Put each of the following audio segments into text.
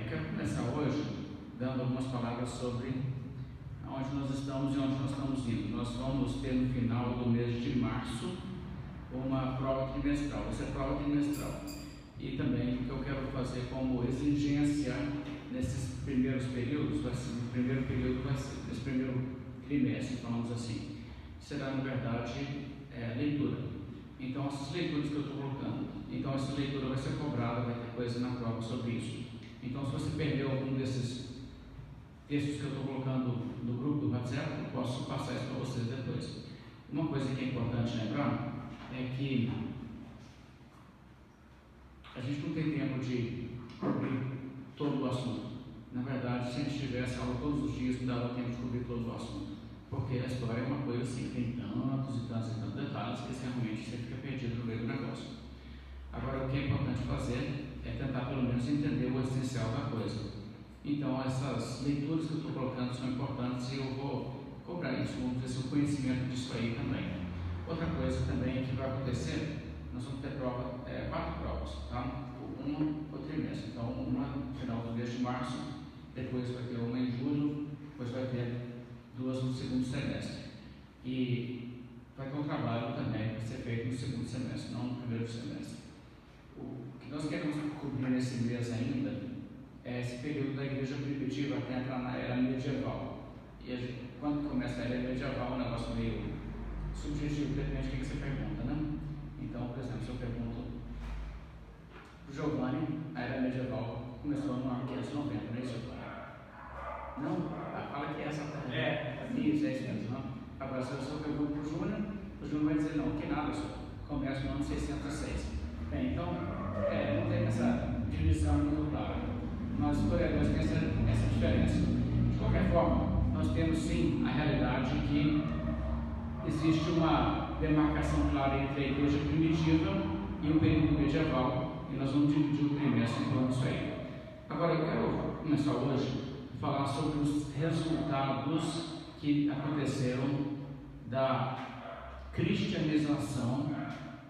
Eu quero começar hoje dando algumas palavras sobre onde nós estamos e onde nós estamos indo. Nós vamos ter no final do mês de março uma prova trimestral. Essa é a prova trimestral. E também o que eu quero fazer como exigência nesses primeiros períodos, no primeiro período vai ser, nesse primeiro trimestre, falamos assim, será na verdade leitura. Então essas leituras que eu estou colocando, então essa leitura vai ser cobrada, vai ter coisa na prova sobre isso. Então se você perdeu algum desses textos que eu estou colocando no grupo do WhatsApp, eu posso passar isso para vocês depois. Uma coisa que é importante lembrar é que a gente não tem tempo de cobrir todo o assunto. Na verdade, se a gente tivesse aula todos os dias, não dava tempo de cobrir todo o assunto. Porque a história é uma coisa assim, tem tantos e tantos detalhes que realmente você fica perdido no meio do negócio. Agora, o que é importante fazer é tentar pelo menos entender o essencial da coisa. Então, essas leituras que eu estou colocando são importantes e eu vou cobrar isso, vamos dizer assim, o conhecimento disso aí também. Outra coisa também que vai acontecer, nós vamos ter 4 provas, tá? Uma por trimestre. Então, uma no final do mês de março, depois vai ter uma em julho, depois vai ter 2 no segundo semestre. E vai ter um trabalho também que vai ser feito no segundo semestre, não no primeiro semestre. O que nós queremos cobrir nesse mês ainda é esse período da igreja primitiva até entrar na era medieval. E quando começa a era medieval, o negócio meio subjetivo, depende do que você pergunta, né? Então, por exemplo, se eu pergunto para o Giovanni, a era medieval começou no ano 590, não é isso? Não? Fala que essa isso, é isso mesmo. Não? Agora, se eu pergunto para o Júnior vai dizer, não, que nada, só começa no ano 606. Bem, então, não tem essa divisão muito clara. Nós historiadores temos essa diferença. De qualquer forma, nós temos sim a realidade que existe uma demarcação clara entre a igreja primitiva e o período medieval, e nós vamos dividir o trimestre em torno disso aí. Agora, eu quero começar hoje a falar sobre os resultados que aconteceram da cristianização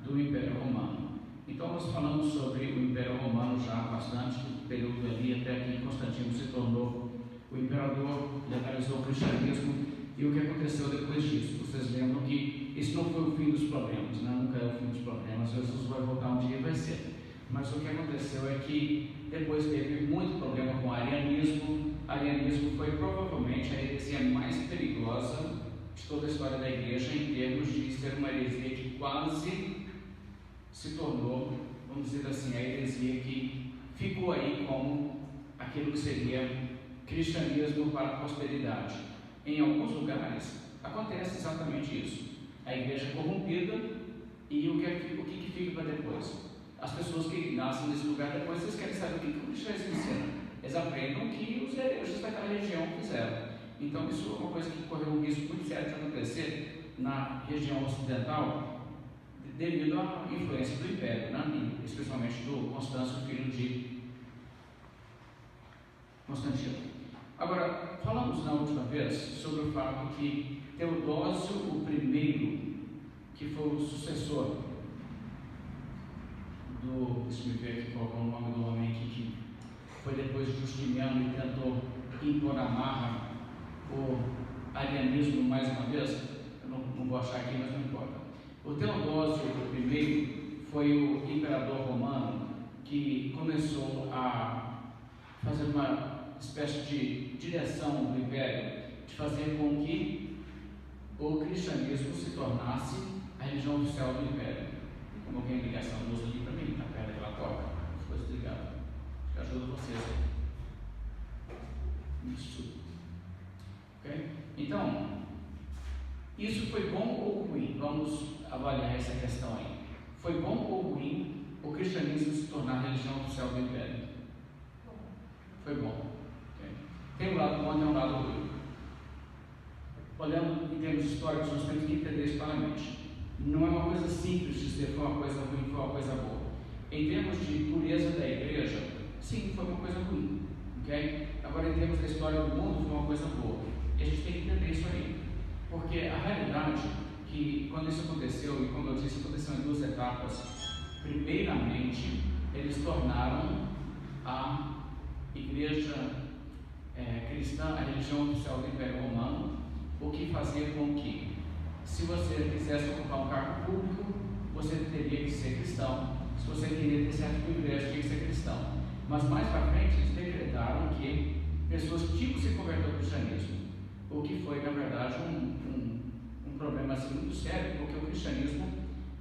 do Império Romano. Então, nós falamos sobre o Império Romano já bastante, no período ali até que Constantino se tornou o imperador, legalizou o cristianismo. E o que aconteceu depois disso? Vocês lembram que isso não foi o fim dos problemas, né? Nunca é o fim dos problemas, Jesus vai voltar um dia e vai ser. Mas o que aconteceu é que depois teve muito problema com o arianismo. O arianismo foi provavelmente a heresia mais perigosa de toda a história da igreja, em termos de ser uma heresia que quase se tornou, vamos dizer assim, a heresia que ficou aí como aquilo que seria cristianismo para a prosperidade. Em alguns lugares acontece exatamente isso. A igreja é corrompida e o que fica para depois? As pessoas que nascem nesse lugar depois, vocês querem saber o que o cristianismo ensina? Eles aprendem o que os hereges daquela região fizeram. Então isso é uma coisa que correu um risco muito sério de acontecer na região ocidental devido à influência do Império, né? Especialmente do Constâncio, filho de Constantino. Agora, falamos na última vez sobre o fato que Teodósio o I, que foi o sucessor deixa eu ver aqui qual é o nome do homem aqui, que foi depois de Justiniano e tentou impor à marra o arianismo mais uma vez. Eu não vou achar aqui, mas não importa. O Teodósio I foi o imperador romano que começou a fazer uma espécie de direção do império, de fazer com que o cristianismo se tornasse a religião oficial do império. Como alguém ligação de luz ali para mim, está perto daquela porta, as coisas ligadas. Que ajuda vocês aí. Isso. Ok? Então, isso foi bom ou ruim? Vamos avaliar essa questão aí. Foi bom ou ruim o cristianismo se tornar a religião oficial do império? Foi bom. Okay? Tem um lado bom e tem um lado ruim. Olhando em termos históricos, nós temos que entender isso claramente. Não é uma coisa simples de dizer foi uma coisa ruim, foi uma coisa boa. Em termos de pureza da igreja, sim, foi uma coisa ruim. Okay? Agora, em termos da história do mundo, foi uma coisa boa. E a gente tem que entender isso aí. Porque a realidade que, quando isso aconteceu, e como eu disse, aconteceu em 2 etapas. Primeiramente, eles tornaram a igreja igreja cristã, a religião oficial do Império Romano, o que fazia com que, se você quisesse ocupar um cargo público, você teria que ser cristão. Se você queria ter certo privilégio, tinha que ser cristão. Mas mais para frente, eles decretaram que pessoas tinham que se converter ao cristianismo, o que foi, na verdade, um problema assim, muito sério, porque o cristianismo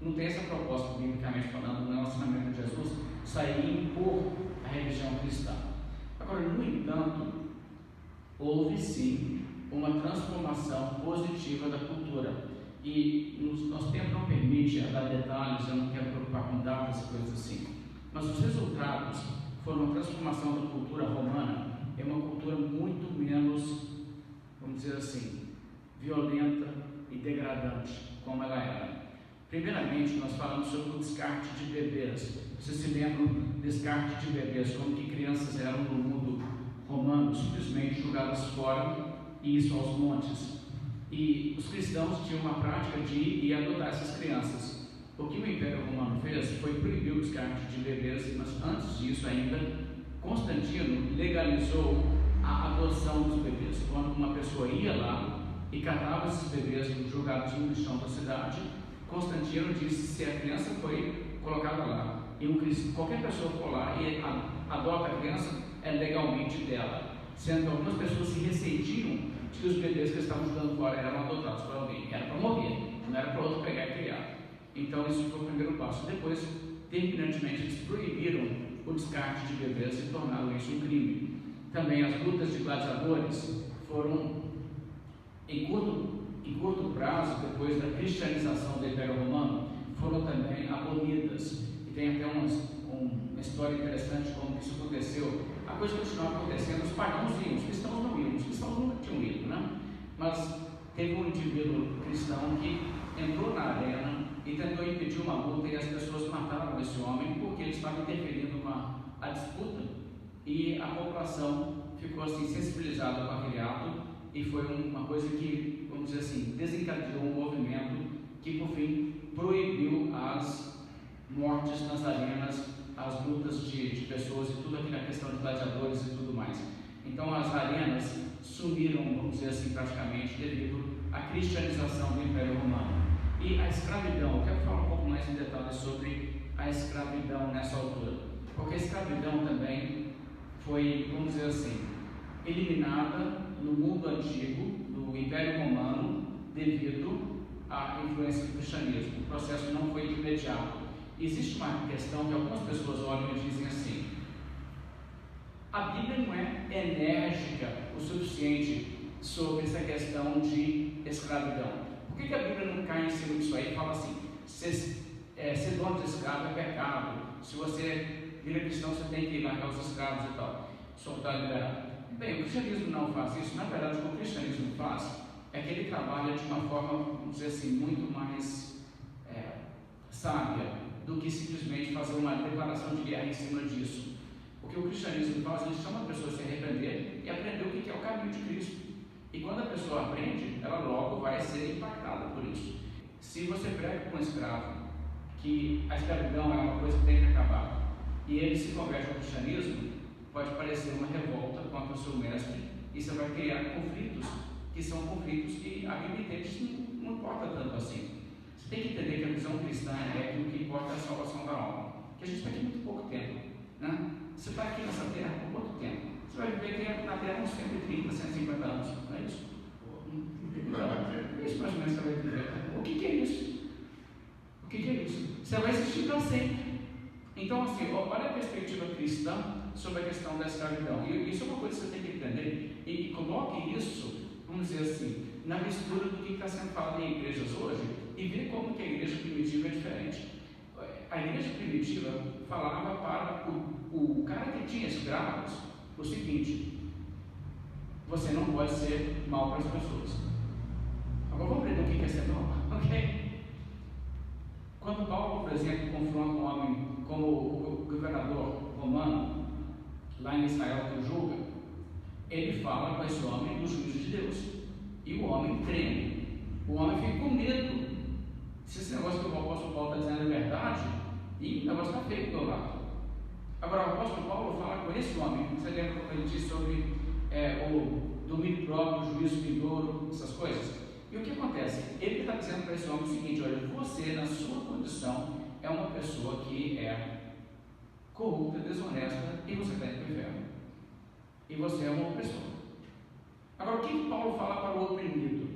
não tem essa proposta, biblicamente falando, no relacionamento de Jesus, sair e impor a religião cristã. Agora, no entanto, houve sim uma transformação positiva da cultura. E nosso tempo não permite dar detalhes, eu não quero preocupar com datas e coisas assim. Mas os resultados foram a transformação da cultura romana em uma cultura muito menos, vamos dizer assim, violenta e degradante, como ela era. Primeiramente, nós falamos sobre o descarte de bebês. Vocês se lembram do descarte de bebês, como que crianças eram no mundo romano, simplesmente jogadas fora e isso aos montes. E os cristãos tinham uma prática de ir e adotar essas crianças. O que o Império Romano fez foi proibir o descarte de bebês, mas antes disso ainda, Constantino legalizou a adoção dos bebês. Quando uma pessoa ia lá e catava esses bebês jogados no lixão da cidade, Constantino disse: se a criança foi colocada lá e qualquer pessoa for lá e adota a criança, é legalmente dela. Sendo que algumas pessoas se ressentiam de que os bebês que estavam jogando fora eram adotados por alguém, era para morrer, não era para outro pegar e criar. Então isso foi o primeiro passo. Depois, terminantemente, eles proibiram o descarte de bebês e tornaram isso um crime. Também as lutas de gladiadores foram, em curto prazo, depois da cristianização do Império Romano, foram também abolidas. E tem até uma história interessante de como isso aconteceu. A coisa continuava acontecendo, os pagãos iam, os cristãos não iam, os cristãos nunca tinham ido, né? Mas teve um indivíduo cristão que entrou na arena e tentou impedir uma luta, e as pessoas mataram esse homem porque ele estava interferindo a disputa, e a população ficou assim sensibilizada com aquele ato, e foi uma coisa que, vamos dizer assim, desencadeou um movimento que por fim proibiu as mortes nas arenas, as lutas de pessoas e tudo aquilo, a questão de gladiadores e tudo mais. Então as arenas sumiram, vamos dizer assim, praticamente devido à cristianização do Império Romano. E a escravidão, eu quero falar um pouco mais em detalhes sobre a escravidão nessa altura, porque a escravidão também foi, vamos dizer assim, eliminada no mundo antigo, do Império Romano, devido à influência do cristianismo. O processo não foi imediato. Existe uma questão que algumas pessoas olham e dizem assim: a Bíblia não é enérgica o suficiente sobre essa questão de escravidão. Por que a Bíblia não cai em cima disso aí e fala assim: ser dono de escravo é pecado, se você vira cristão você tem que largar os escravos e tal, soltar e liberar? Bem, o cristianismo não faz isso. Na verdade, o que o cristianismo faz é que ele trabalha de uma forma, vamos dizer assim, muito mais sábia do que simplesmente fazer uma declaração de guerra em cima disso. O que o cristianismo faz, ele chama a pessoa a se arrepender e aprender o que é o caminho de Cristo. E quando a pessoa aprende, ela logo vai ser impactada por isso. Se você prega com um escravo que a escravidão é uma coisa que tem que acabar, e ele se converte ao cristianismo, pode parecer uma revolta contra o seu mestre, e você vai criar conflitos, que são conflitos que a Bíblia entende não importa tanto assim. Você tem que entender que a visão cristã é que o que importa é a salvação da alma, que a gente está aqui muito pouco tempo, né? Você está aqui nessa terra por quanto tempo? Você vai viver aqui na terra uns 130, 150 anos, não é isso? Então, isso mais ou menos você vai viver. O que é isso? O que é isso? Você vai existir para sempre. Então, assim, olha a perspectiva cristã sobre a questão da escravidão. E isso é uma coisa que você tem que entender. E coloque isso, vamos dizer assim, na mistura do que está sendo falado em igrejas hoje, e ver como que a igreja primitiva é diferente. A igreja primitiva falava para o cara que tinha escravos o seguinte: você não pode ser mal para as pessoas. Agora vamos aprender o que é ser mal, ok? Quando Paulo, por exemplo, confronta um homem como o governador romano, lá em Israel, que o julga, ele fala com esse homem do juízo de Deus. E o homem treme. O homem fica com medo. Se esse negócio que o apóstolo Paulo está dizendo é verdade, e o negócio está feio do meu lado. Agora, o apóstolo Paulo fala com esse homem. Você lembra quando ele disse sobre o domínio próprio, o juízo vindouro, essas coisas? E o que acontece? Ele está dizendo para esse homem o seguinte: olha, você, na sua condição, é uma pessoa que é corrupta, desonesta, e você está indo para o inferno. E você é um opressor. Agora, o que Paulo fala para o oprimido?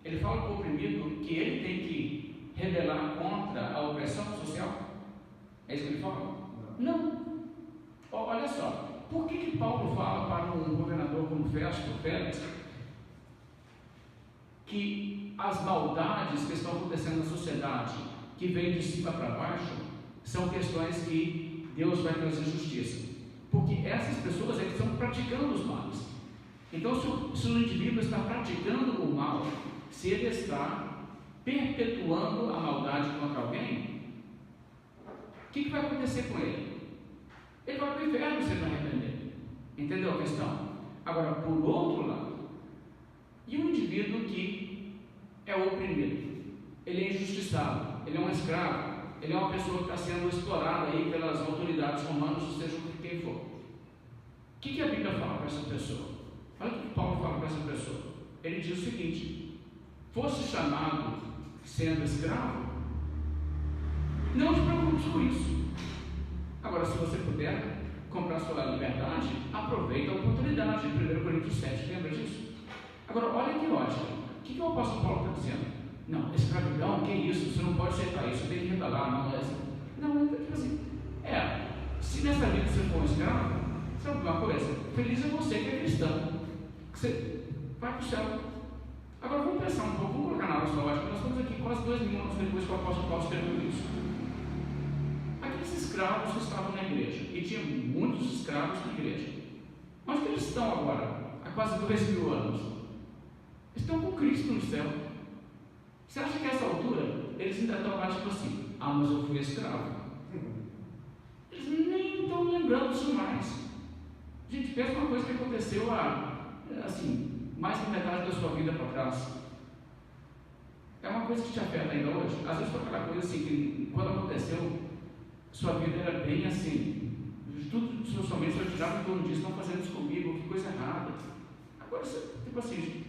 Ele fala para o oprimido que ele tem que rebelar contra a opressão social? É isso que ele fala? Não. Olha só, por que Paulo fala para um governador como Festo, Félix, que as maldades que estão acontecendo na sociedade, que vêm de cima para baixo, são questões que Deus vai trazer justiça? Porque essas pessoas estão praticando os males. Então, se o indivíduo está praticando o mal, se ele está perpetuando a maldade contra alguém, o que vai acontecer com ele? Ele vai para o inferno se ele não arrepender. Entendeu a questão? Agora, por outro lado, e um indivíduo que é oprimido, ele é injustiçado, ele é um escravo, ele é uma pessoa que está sendo explorada aí pelas autoridades romanas, ou seja, quem for. O que a Bíblia fala para essa pessoa? Olha o que Paulo fala para essa pessoa. Ele diz o seguinte: fosse chamado sendo escravo, não te preocupes com isso. Agora, se você puder comprar sua liberdade, aproveita a oportunidade. 1 Coríntios 7, lembra disso? Agora, olha que ótimo. O que o apóstolo Paulo está dizendo? Não, escravidão, que isso? Você não pode aceitar isso, você tem que rebelar. Não, ele está dizendo assim: se nessa vida você for um escravo, sabe uma coisa? Feliz é você que é cristão, que você vai para o céu. Agora vamos pensar um pouco, vamos colocar na nossa lógica. Nós estamos aqui quase 2000 anos depois que o apóstolo Paulo escreveu isso. Aqueles escravos que estavam na igreja, e tinha muitos escravos na igreja, mas que eles estão agora, há quase 2000 anos, estão com Cristo no céu. Você acha que a essa altura eles ainda estão lá tipo assim: mas eu fui escravo? Eles nem estão lembrando disso mais. Gente, pensa uma coisa que aconteceu há, assim, mais da metade da sua vida para trás. É uma coisa que te afeta ainda hoje. Às vezes foi aquela coisa assim, que quando aconteceu, sua vida era bem assim, tudo socialmente só girava em torno disso: estão fazendo isso comigo, que coisa errada. Agora, tipo assim,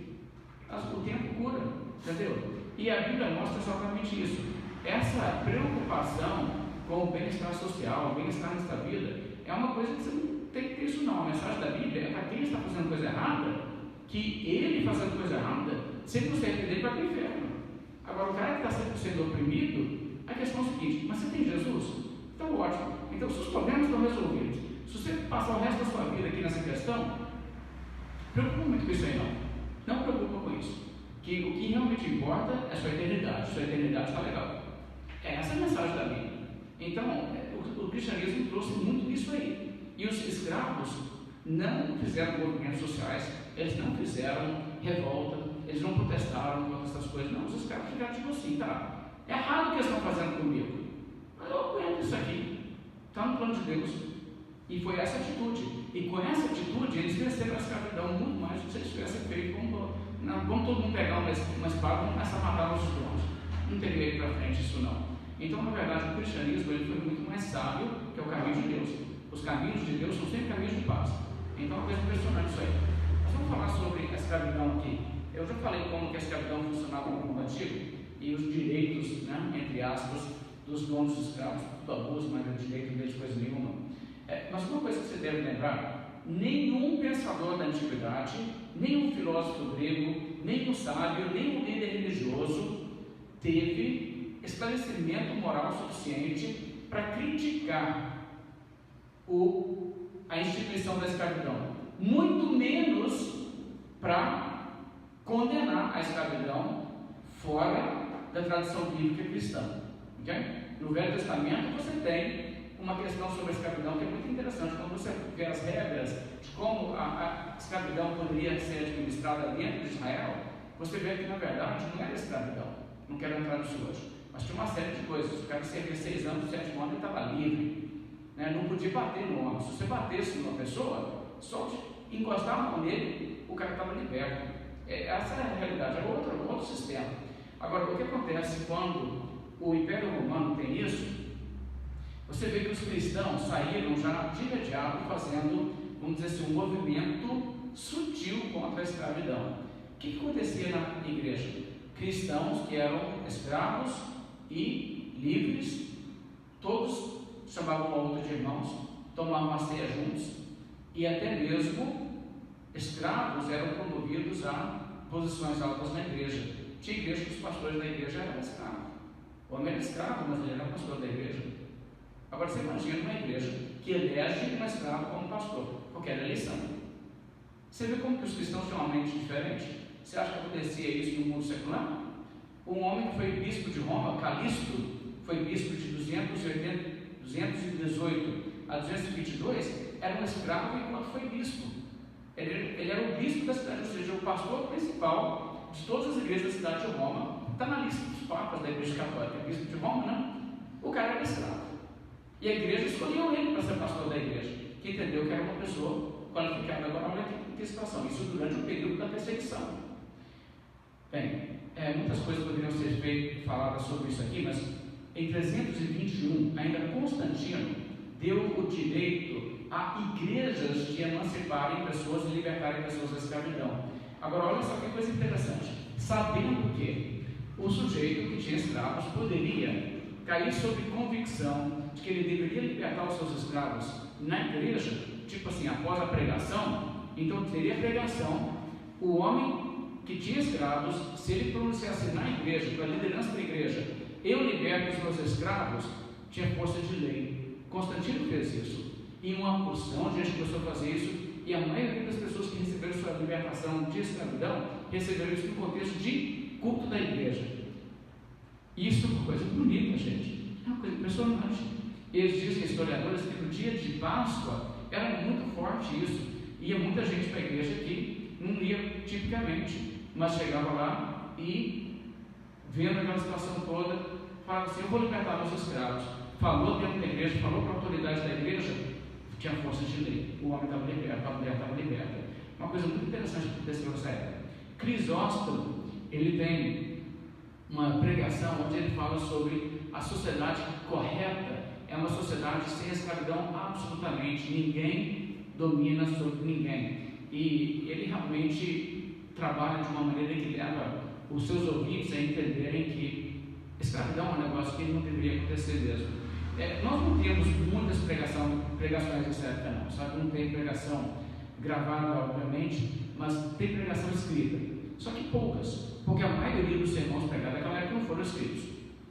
o tempo cura, entendeu? E a Bíblia mostra exatamente isso. Essa preocupação com o bem-estar social, o bem-estar nesta vida, é uma coisa que você não tem que ter isso não. A mensagem da Bíblia é para quem está fazendo coisa errada, que ele fazendo coisa errada, se ele não se arrepender, vai para o inferno. Agora, o cara que está sendo oprimido, a questão é a seguinte: mas você tem Jesus? Então ótimo. Então, se os problemas estão resolvidos, se você passar o resto da sua vida aqui nessa questão, preocupa muito com isso aí não. Não preocupa com isso. Que o que realmente importa é a sua eternidade. Sua eternidade está legal. Essa é a mensagem da Bíblia. Então, o cristianismo trouxe muito isso aí. E os escravos não fizeram movimentos sociais, eles não fizeram revolta, eles não protestaram contra essas coisas. Não, os escravos ficaram tipo assim: tá, é errado o que eles estão fazendo comigo, mas eu aguento isso aqui, está no plano de Deus. E foi essa atitude. E com essa atitude eles venceram a escravidão muito mais do que se eles tivessem feito vamos todo mundo pegar uma espada e começar a matar os irmãos. Não teria ido para frente isso não. Então, na verdade, o cristianismo ele foi muito mais sábio que o caminho de Deus. Os caminhos de Deus são sempre caminhos de paz. Então, é uma coisa impressionante isso aí. Nós vamos falar sobre a escravidão aqui. Eu já falei como que a escravidão funcionava no mundo antigo e os direitos, né, entre aspas, dos donos dos escravos, tudo abuso, mas o direito deles coisa nenhuma. Mas uma coisa que você deve lembrar: nenhum pensador da antiguidade, nenhum filósofo grego, nenhum sábio, nenhum líder religioso teve esclarecimento moral suficiente para criticar a instituição da escravidão, muito menos para condenar a escravidão fora da tradição bíblica cristã. Okay? No Velho Testamento você tem uma questão sobre a escravidão que é muito interessante. Quando você vê as regras de como a escravidão poderia ser administrada dentro de Israel, você vê que na verdade não era escravidão. Não quero entrar nisso hoje, mas tinha uma série de coisas. O cara servia 6 anos, 7 anos, ele estava livre, né? Não podia bater no homem. Se você batesse numa pessoa, só de encostar a mão nele, o cara estava liberto. Essa é a realidade, é outro sistema. Agora, o que acontece quando o Império Romano tem isso? Você vê que os cristãos saíram já de imediato fazendo, vamos dizer assim, um movimento sutil contra a escravidão. O que acontecia na igreja? Cristãos que eram escravos e livres, todos chamavam um outro de irmãos, tomavam uma ceia juntos, e até mesmo escravos eram promovidos a posições altas na igreja. Tinha igreja que os pastores da igreja eram escravos. O homem era escravo, mas ele era pastor da igreja. Agora você imagina uma igreja que elege um escravo como pastor, porque era eleição. Você vê como que os cristãos têm uma mente diferente? Você acha que acontecia isso no mundo secular? Um homem que foi bispo de Roma, Calixto, foi bispo de 218 a 222, era um escravo enquanto foi bispo. Ele era o bispo da cidade, ou seja, o pastor principal de todas as igrejas da cidade de Roma. Está na lista dos papas da igreja católica, bispo de Roma, não? O cara era escravo. E a igreja escolheu ele para ser pastor da igreja, que entendeu que era uma pessoa qualificada. Agora, olha que situação, isso durante o período da perseguição. Bem, muitas coisas poderiam ser faladas sobre isso aqui, mas em 321, ainda Constantino deu o direito a igrejas de emanciparem pessoas e libertarem pessoas da escravidão. Agora, olha só que coisa interessante. Sabendo que o sujeito que tinha escravos poderia cair sob convicção de que ele deveria libertar os seus escravos na igreja, tipo assim, após a pregação, então teria pregação, o homem que tinha escravos, se ele pronunciasse na igreja, com a liderança da igreja, eu liberto os meus escravos, tinha força de lei. Constantino fez isso, e uma porção de gente começou a fazer isso, e a maioria das pessoas que receberam sua libertação de escravidão, receberam isso no contexto de culto da igreja. Isso é uma coisa bonita, gente, é uma coisa impressionante. Eles dizem, historiadores, que no dia de Páscoa era muito forte isso, ia muita gente para a igreja que não ia tipicamente, mas chegava lá e, vendo aquela situação toda, falava assim, eu vou libertar meus escravos. Falou dentro da igreja, falou para a autoridade da igreja, tinha força de lei, o homem estava liberto, a mulher estava liberta. Uma coisa muito interessante que aconteceu nessa época. Crisóstomo, ele tem uma pregação onde ele fala sobre a sociedade correta, é uma sociedade sem escravidão absolutamente, ninguém domina sobre ninguém. E ele realmente trabalha de uma maneira que leva os seus ouvintes a entenderem que escravidão é um negócio que não deveria acontecer mesmo. Nós não temos muitas pregações nessa época não, sabe? Não tem pregação gravada, obviamente, mas tem pregação escrita. Só que poucas, porque a maioria dos sermões pregados naquela época não foram escritos.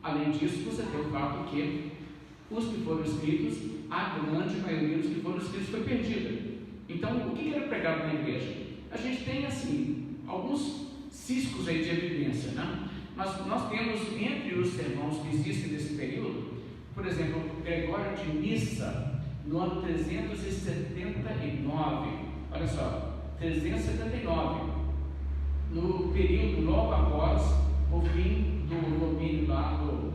Além disso, você tem o fato que os que foram escritos, a grande maioria dos que foram escritos foi perdida. Então, o que era pregado na igreja? A gente tem, assim, alguns ciscos aí de evidência, né? Mas nós temos, entre os sermões que existem nesse período, por exemplo, Gregório de Nissa, no ano 379, olha só, 379, no período logo após o fim do domínio lá do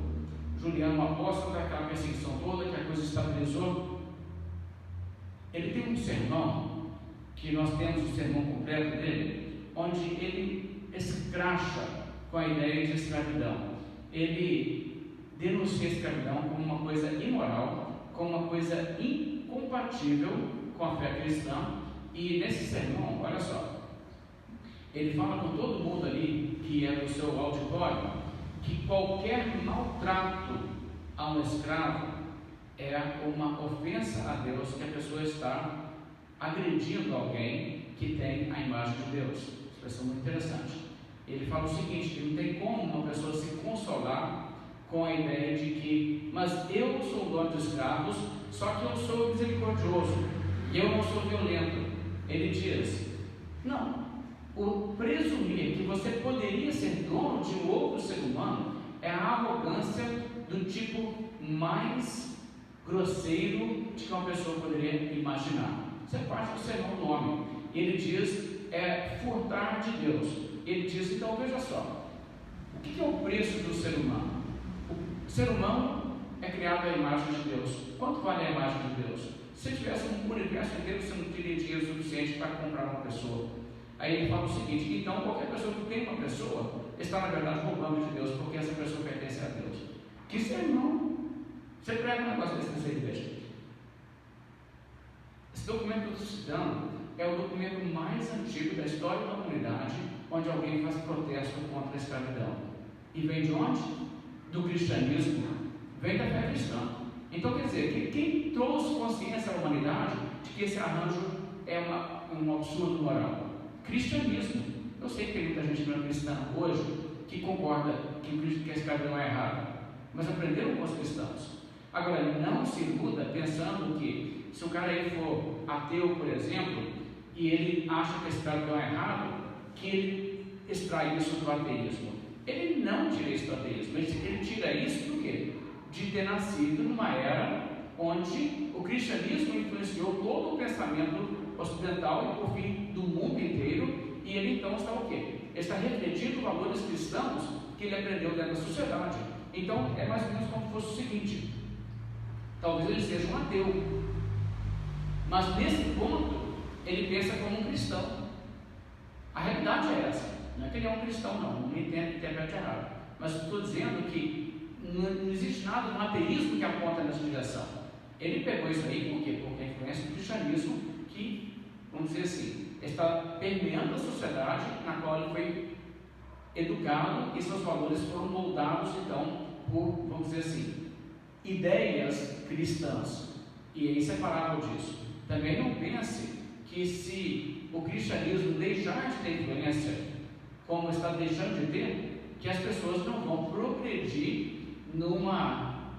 Juliano Apóstolo, daquela perseguição toda, que a coisa estabilizou. Ele tem um sermão, que nós temos o sermão completo dele, onde ele escracha com a ideia de escravidão. Ele denuncia a escravidão como uma coisa imoral, como uma coisa incompatível com a fé cristã. E nesse sermão, olha só, ele fala com todo mundo ali que é do seu auditório que qualquer maltrato a um escravo é uma ofensa a Deus, que a pessoa está agredindo alguém que tem a imagem de Deus. Expressão muito interessante. Ele fala o seguinte, que não tem como uma pessoa se consolar com a ideia de que, mas eu sou dono de escravos, só que eu sou misericordioso e eu não sou violento. Ele diz, não, o presumir que você poderia ser dono de um outro ser humano é a arrogância do tipo mais grosseiro de que uma pessoa poderia imaginar. Isso é parte do sermão do homem. Ele diz, furtar de Deus. Ele diz, então veja só, o que é o preço do ser humano? O ser humano é criado à imagem de Deus. Quanto vale a imagem de Deus? Se tivesse um universo inteiro, você não teria dinheiro suficiente para comprar uma pessoa. Aí ele fala o seguinte, então qualquer pessoa que tem uma pessoa está na verdade roubando de Deus, porque essa pessoa pertence a Deus. Que sermão Você prega um negócio desse nessa igreja. Esse documento que eu estou citando é o documento mais antigo da história da humanidade, onde alguém faz protesto contra a escravidão. E vem de onde? Do cristianismo. Vem da fé cristã. Então, quer dizer, quem trouxe consciência à humanidade de que esse arranjo é um absurdo moral? Cristianismo. Eu sei que tem muita gente não cristã hoje que concorda que a escravidão é errada, mas aprenderam com os cristãos. Agora, não se muda pensando que se o cara aí for ateu, por exemplo, e ele acha que a escravidão é errado, que ele extrai isso do ateísmo. Ele não tira isso do ateísmo, ele tira isso do quê? De ter nascido numa era onde o cristianismo influenciou todo o pensamento ocidental e, por fim, do mundo inteiro, e ele então está o quê? Ele está refletindo valores cristãos que ele aprendeu dentro da sociedade. Então, é mais ou menos como se fosse o seguinte: talvez ele seja um ateu, mas nesse ponto, ele pensa como um cristão. A realidade é essa. Não é que ele é um cristão, não me interprete errado. Mas estou dizendo que não existe nada no ateísmo que aponta nessa direção. Ele pegou isso aí por quê? Porque a influência do cristianismo que, vamos dizer assim, está permeando a sociedade na qual ele foi educado e seus valores foram moldados, então, por, vamos dizer assim, ideias cristãs. E é inseparável disso. Também não pense que se o cristianismo deixar de ter influência, como está deixando de ter, que as pessoas não vão progredir numa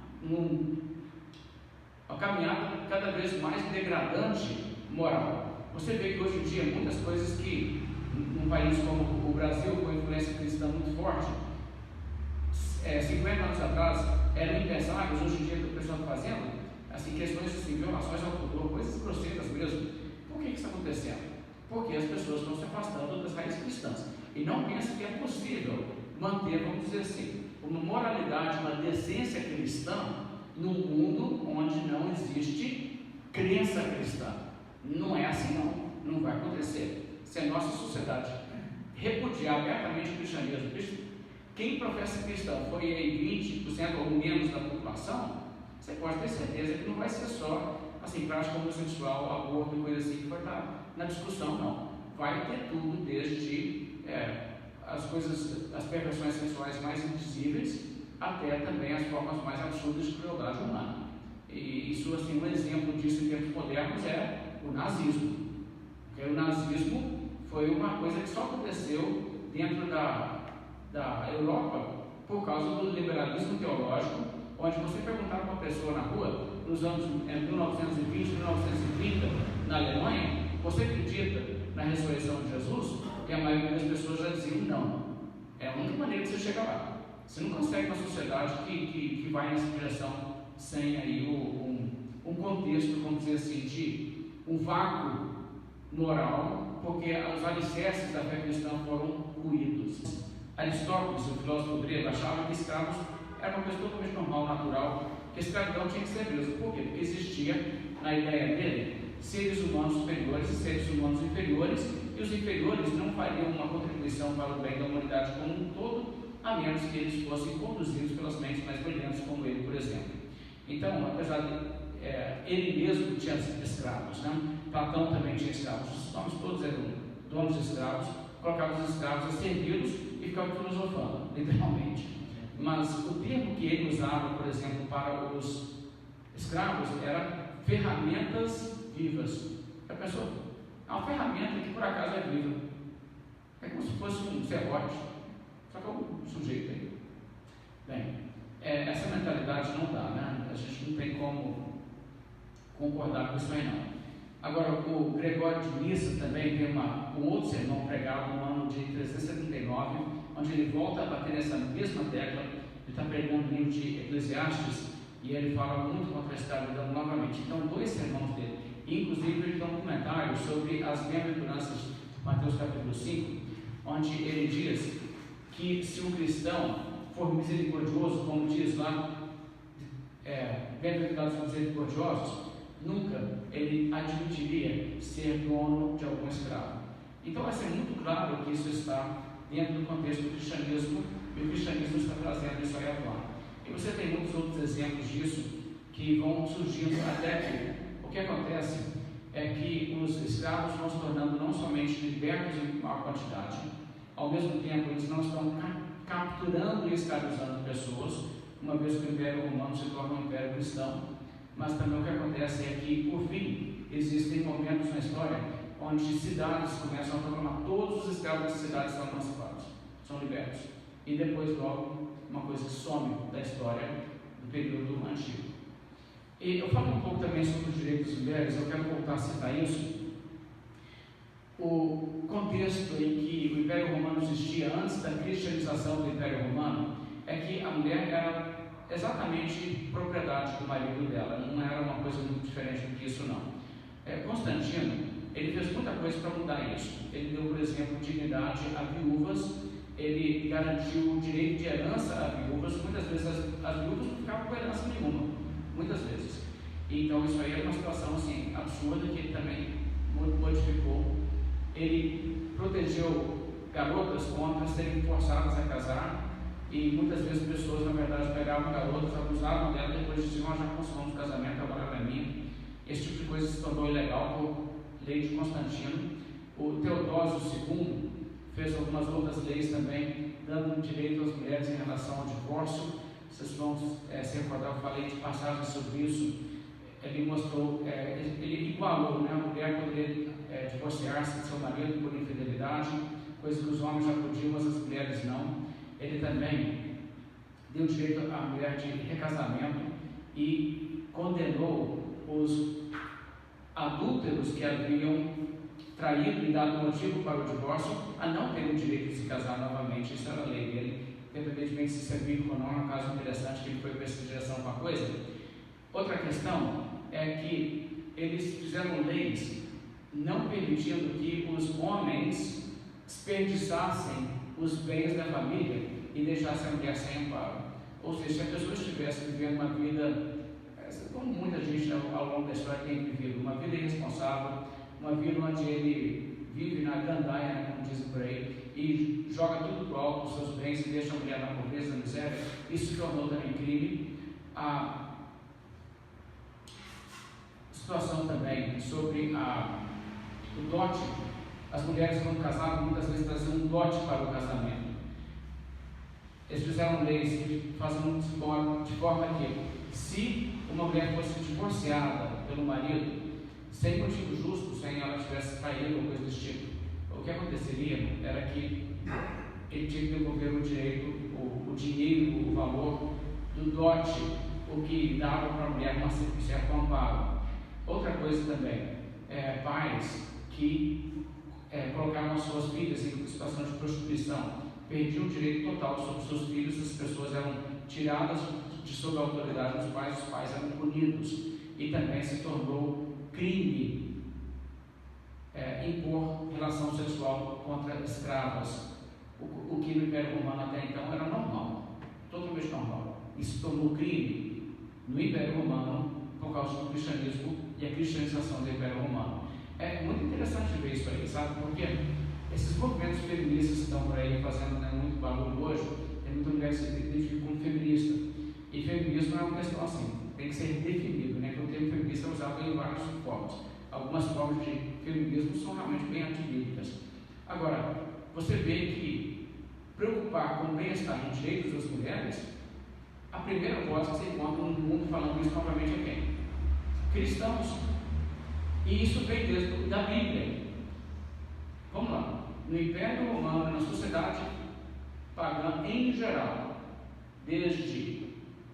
caminhada cada vez mais degradante moral. Você vê que hoje em dia muitas coisas que num país como o Brasil, com influência cristã muito forte, 50 anos atrás eram impensáveis, hoje em dia o pessoal está fazendo, assim, questões assim, violações ao pudor, coisas grosseiras mesmo. Por que isso está acontecendo? Porque as pessoas estão se afastando das raízes cristãs e não pensam que é possível manter, vamos dizer assim, uma moralidade, uma decência cristã num mundo onde não existe crença cristã. Não é assim, não vai acontecer. Se a nossa sociedade repudiar abertamente o cristianismo, quem professa cristão foi aí 20% ou menos da população, você pode ter certeza que não vai ser só assim, prática homossexual, aborto e coisa assim que vai estar na discussão, não. Vai ter tudo, desde as perversões sexuais mais indizíveis até também as formas mais absurdas de crueldade humana. E isso, assim, um exemplo disso em tempos modernos é o nazismo. Porque o nazismo foi uma coisa que só aconteceu dentro da Europa por causa do liberalismo teológico, onde você perguntava para uma pessoa na rua, nos anos 1920, 1930, na Alemanha, você acredita na ressurreição de Jesus? E a maioria das pessoas já diziam não. É a única maneira de você chegar lá. Você não consegue uma sociedade que vai nessa direção sem aí um contexto, vamos dizer assim, de um vácuo moral, porque os alicerces da fé cristã foram ruídos. Aristóteles, o filósofo grego, achava que escravos era uma coisa totalmente normal, natural, que a escravidão tinha que ser presa. Por quê? Porque existia, na ideia dele, seres humanos superiores e seres humanos inferiores, e os inferiores não fariam uma contribuição para o bem da humanidade como um todo, a menos que eles fossem conduzidos pelas mentes mais brilhantes, como ele, por exemplo. Então, apesar de ele mesmo tinha escravos, né? Platão também tinha escravos, os nomes todos eram donos de escravos, colocavam os escravos a servi-los e ficavam filosofando, literalmente. Mas o termo que ele usava, por exemplo, para os escravos era ferramentas vivas. A pessoa, é uma ferramenta que por acaso é viva. É como se fosse um serrote, só que é um sujeito aí. Bem, essa mentalidade não dá, né? A gente não tem como concordar com isso aí não. Agora, o Gregório de Nissa também tem um outro sermão pregado no ano de 379, onde ele volta a bater nessa mesma tecla. Ele está pregando o livro de Eclesiastes e ele fala muito contra a escravidão novamente. Então, dois sermões dele. Inclusive, ele tem um comentário sobre as bem-aventuranças de Mateus capítulo 5, onde ele diz que se um cristão for misericordioso, como diz lá, bem-aventurados os misericordiosos, nunca ele admitiria ser dono de algum escravo. Então vai ser muito claro que isso está dentro do contexto do cristianismo, e o cristianismo está trazendo isso aí à tona. E você tem muitos outros exemplos disso que vão surgindo até que o que acontece é que os escravos vão se tornando não somente libertos em maior quantidade, ao mesmo tempo eles não estão capturando e escravizando pessoas, uma vez que o Império Romano se torna um Império Cristão, mas também o que acontece é que, por fim, existem momentos na história onde cidades começam a proclamar todos os escravos das cidades são emancipados, são libertos, e depois logo uma coisa que some da história do período antigo. E eu falo um pouco também sobre os direitos das mulheres, eu quero voltar a citar isso. O contexto em que o Império Romano existia antes da cristianização do Império Romano é que a mulher era exatamente propriedade do marido dela, não era uma coisa muito diferente do que isso não. Constantino, ele fez muita coisa para mudar isso. Ele deu, por exemplo, dignidade a viúvas, ele garantiu o direito de herança a viúvas, muitas vezes as viúvas não ficavam com herança nenhuma, muitas vezes. Então isso aí era uma situação assim, absurda que ele também modificou. Ele protegeu garotas contra serem forçadas a casar, e muitas vezes pessoas, na verdade, pegavam garotas, abusavam dela, depois diziam, já consumamos o casamento, agora ela é minha. Esse tipo de coisa se tornou ilegal por lei de Constantino. O Teodósio II fez algumas outras leis também, dando direito às mulheres em relação ao divórcio. Vocês vão se recordar, eu falei de passagens sobre isso. Ele mostrou, ele igualou, né, a mulher poder divorciar-se de seu marido por infidelidade, coisa que os homens já podiam, mas as mulheres não. Ele também deu direito à mulher de recasamento e condenou os adúlteros que haviam traído e dado motivo para o divórcio a não ter o direito de se casar novamente. Isso era a lei dele, independentemente se isso é bíblico ou não. É um caso interessante que ele foi para essa direção com a coisa. Outra questão é que eles fizeram leis não permitindo que os homens desperdiçassem os bens da família e deixassem a mulher sem amparo. Ou seja, se a pessoa estivesse vivendo uma vida, como muita gente ao longo da história tem vivido, uma vida irresponsável, uma vida onde ele vive na gandaia, né, como dizem por aí, e joga tudo para o alto, os seus bens, e deixa a mulher na pobreza, na miséria, isso se tornou também crime. A situação também sobre o dote, as mulheres quando casavam muitas vezes traziam um dote para o casamento. Eles fizeram leis que faziam de forma que, se uma mulher fosse divorciada pelo marido, sem motivo justo, sem ela tivesse traído ou coisa desse tipo, o que aconteceria era que ele tinha que devolver o direito, o dinheiro, o valor do dote, o que dava para a mulher um certo amparo. Outra coisa também, pais que colocavam suas filhas em situação de prostituição, perdiam o direito total sobre seus filhos, as pessoas eram tiradas de sob a autoridade dos pais, os pais eram punidos, e também se tornou crime impor relação sexual contra escravas, o que no Império Romano até então era normal, totalmente normal. Isso se tornou crime no Império Romano por causa do cristianismo e a cristianização do Império Romano. É muito interessante ver isso aí, sabe? Porque esses movimentos feministas que estão por aí fazendo muito barulho hoje, tem muita mulher que se identifica como feminista. E feminismo não é uma questão assim, tem que ser definido, né? Porque o termo feminista é usado em várias formas. Algumas formas de feminismo são realmente bem antibíblicas. Agora, você vê que preocupar com o bem-estar e direitos das mulheres, a primeira voz que você encontra no mundo falando isso novamente é quem? Cristãos. E isso vem desde da Bíblia. Vamos lá. No Império Romano, na sociedade pagã em geral, desde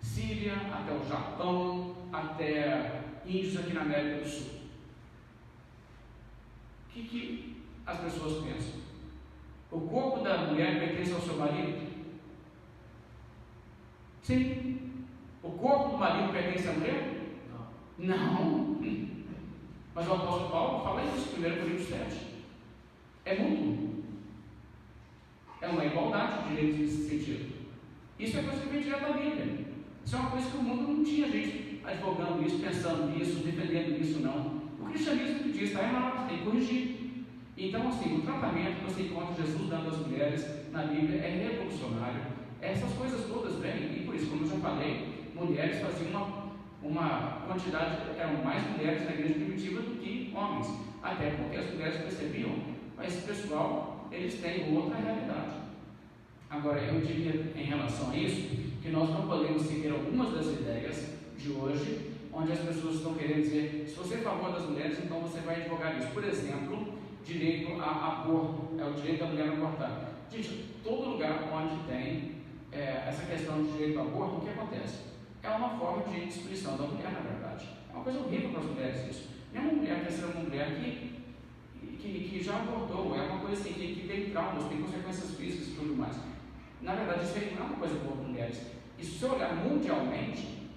Síria até o Japão, até índios aqui na América do Sul, o que as pessoas pensam? O corpo da mulher pertence ao seu marido? Sim. O corpo do marido pertence à mulher? Não. Mas o apóstolo Paulo fala isso em 1 Coríntios 7. É mútuo. É uma igualdade de direitos nesse sentido. Isso é coisa que vem direto da Bíblia. Isso é uma coisa que o mundo não tinha gente advogando isso, pensando nisso, defendendo isso, não. O cristianismo que diz está errado, tem que corrigir. Então, assim, o tratamento que você encontra Jesus dando às mulheres na Bíblia é revolucionário. Essas coisas todas vêm, e por isso, como eu já falei, mulheres faziam uma quantidade, eram mais mulheres na igreja primitiva do que homens, até porque as mulheres percebiam, mas esse pessoal, eles têm outra realidade. Agora, eu diria em relação a isso, que nós não podemos seguir algumas das ideias de hoje, onde as pessoas estão querendo dizer, se você é a favor das mulheres, então você vai advogar isso. Por exemplo, direito a aborto, é o direito da mulher a abortar. Gente, todo lugar onde tem essa questão de direito ao aborto, o que acontece? É uma forma de destruição da mulher, na verdade. É uma coisa horrível para as mulheres isso. Nenhuma mulher quer ser uma mulher que já abortou, é uma coisa assim, que tem traumas, tem consequências físicas e tudo mais. Na verdade, isso aí não é uma coisa boa para mulheres. E se você olhar mundialmente,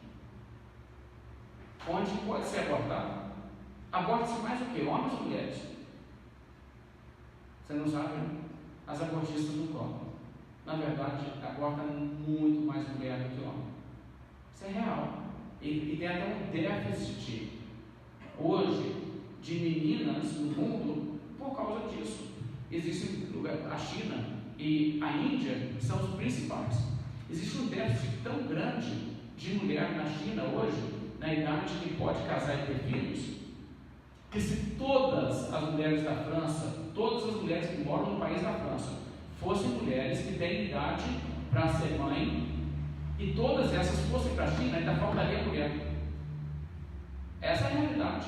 onde pode ser abortado, aborta-se mais o que? Homens ou mulheres? Você não sabe, né? As abortistas não contam. Na verdade, aborta muito mais mulher do que homem. Isso é real. E tem até um déficit hoje de meninas no mundo por causa disso. Existe a China e a Índia são os principais. Existe um déficit tão grande de mulher na China hoje, na idade que pode casar e ter filhos, que se todas as mulheres da França, todas as mulheres que moram no país da França, fossem mulheres que têm idade para ser mãe, e todas essas fossem para a China, ainda faltaria mulher. Essa é a realidade.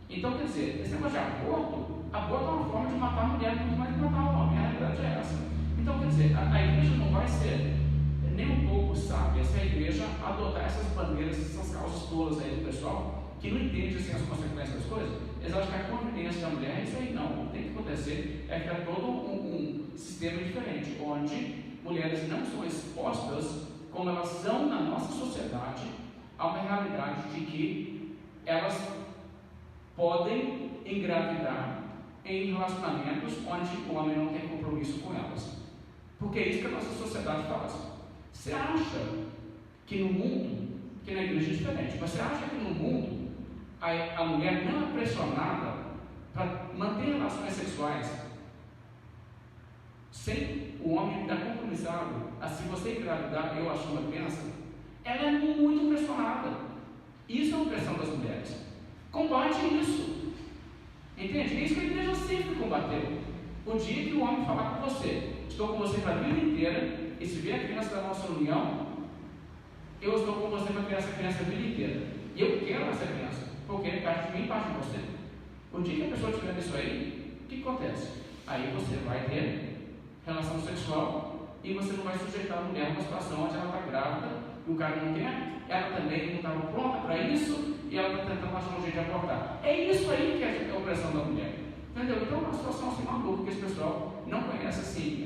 Então, quer dizer, esse negócio de aborto é uma forma de matar a mulher muito mais que matar o homem. A realidade é essa. Então, quer dizer, a igreja não vai ser nem um pouco sábia se a igreja adotar essas bandeiras, essas causas tolas aí do pessoal, que não entende assim, as consequências das coisas. Eles acham que a conveniência da mulher é isso aí. Não, o que tem que acontecer é criar todo um sistema diferente, onde mulheres não são expostas, como elas são na nossa sociedade, a uma realidade de que elas podem engravidar em relacionamentos onde o homem não tem compromisso com elas. Porque é isso que a nossa sociedade faz. Você acha que no mundo, que na igreja é diferente, mas você acha que no mundo a mulher não é pressionada para manter relações sexuais sem o homem estar compromissado? Assim, você engravidar, eu acho uma criança, ela é muito pressionada. Isso é uma pressão das mulheres. Combate isso. Entende? É isso que a igreja sempre combateu. O dia que o homem falar com você, estou com você para a vida inteira, e se vier a criança da nossa união, eu estou com você para criar essa criança a vida inteira. E eu quero essa criança, porque é parte de mim e parte de você. O dia que a pessoa tiver isso aí, o que acontece? Aí você vai ter relação sexual e você não vai sujeitar a mulher a uma situação onde ela está grávida e o cara não quer, ela também não estava pronta para isso e ela está tentando achar um jeito de abortar. É isso aí que é a opressão da mulher. Entendeu? Então é uma situação assim maluca, que esse pessoal não conhece assim,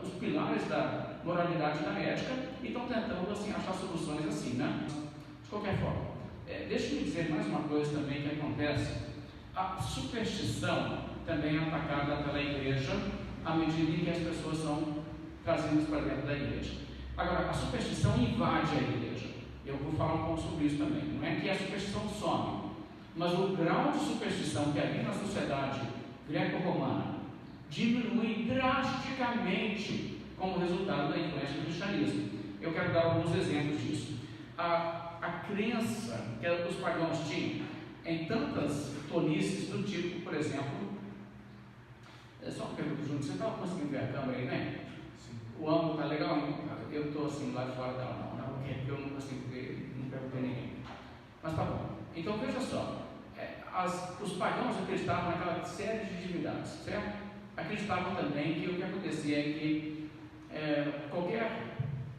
os pilares da moralidade e da ética e estão tentando assim, achar soluções assim, né? De qualquer forma, deixa eu dizer mais uma coisa também que acontece. A superstição também é atacada pela igreja à medida em que as pessoas são trazidas para dentro da igreja. Agora, a superstição invade a igreja. Eu vou falar um pouco sobre isso também. Não é que a superstição some, mas o grau de superstição que havia na sociedade greco-romana diminui drasticamente como resultado da influência do cristianismo. Eu quero dar alguns exemplos disso. A crença que os pagãos tinham em tantas tolices do tipo, por exemplo, só uma pergunta, Júnior, você estava conseguindo ver a câmera aí, né? Sim. O ângulo está legal? Eu estou assim lá de fora dela, não, porque eu não consigo ver, não perguntei ninguém. Mas tá bom. Então veja só. Os pagãos acreditavam naquela série de divindades, certo? Acreditavam também que o que acontecia é que qualquer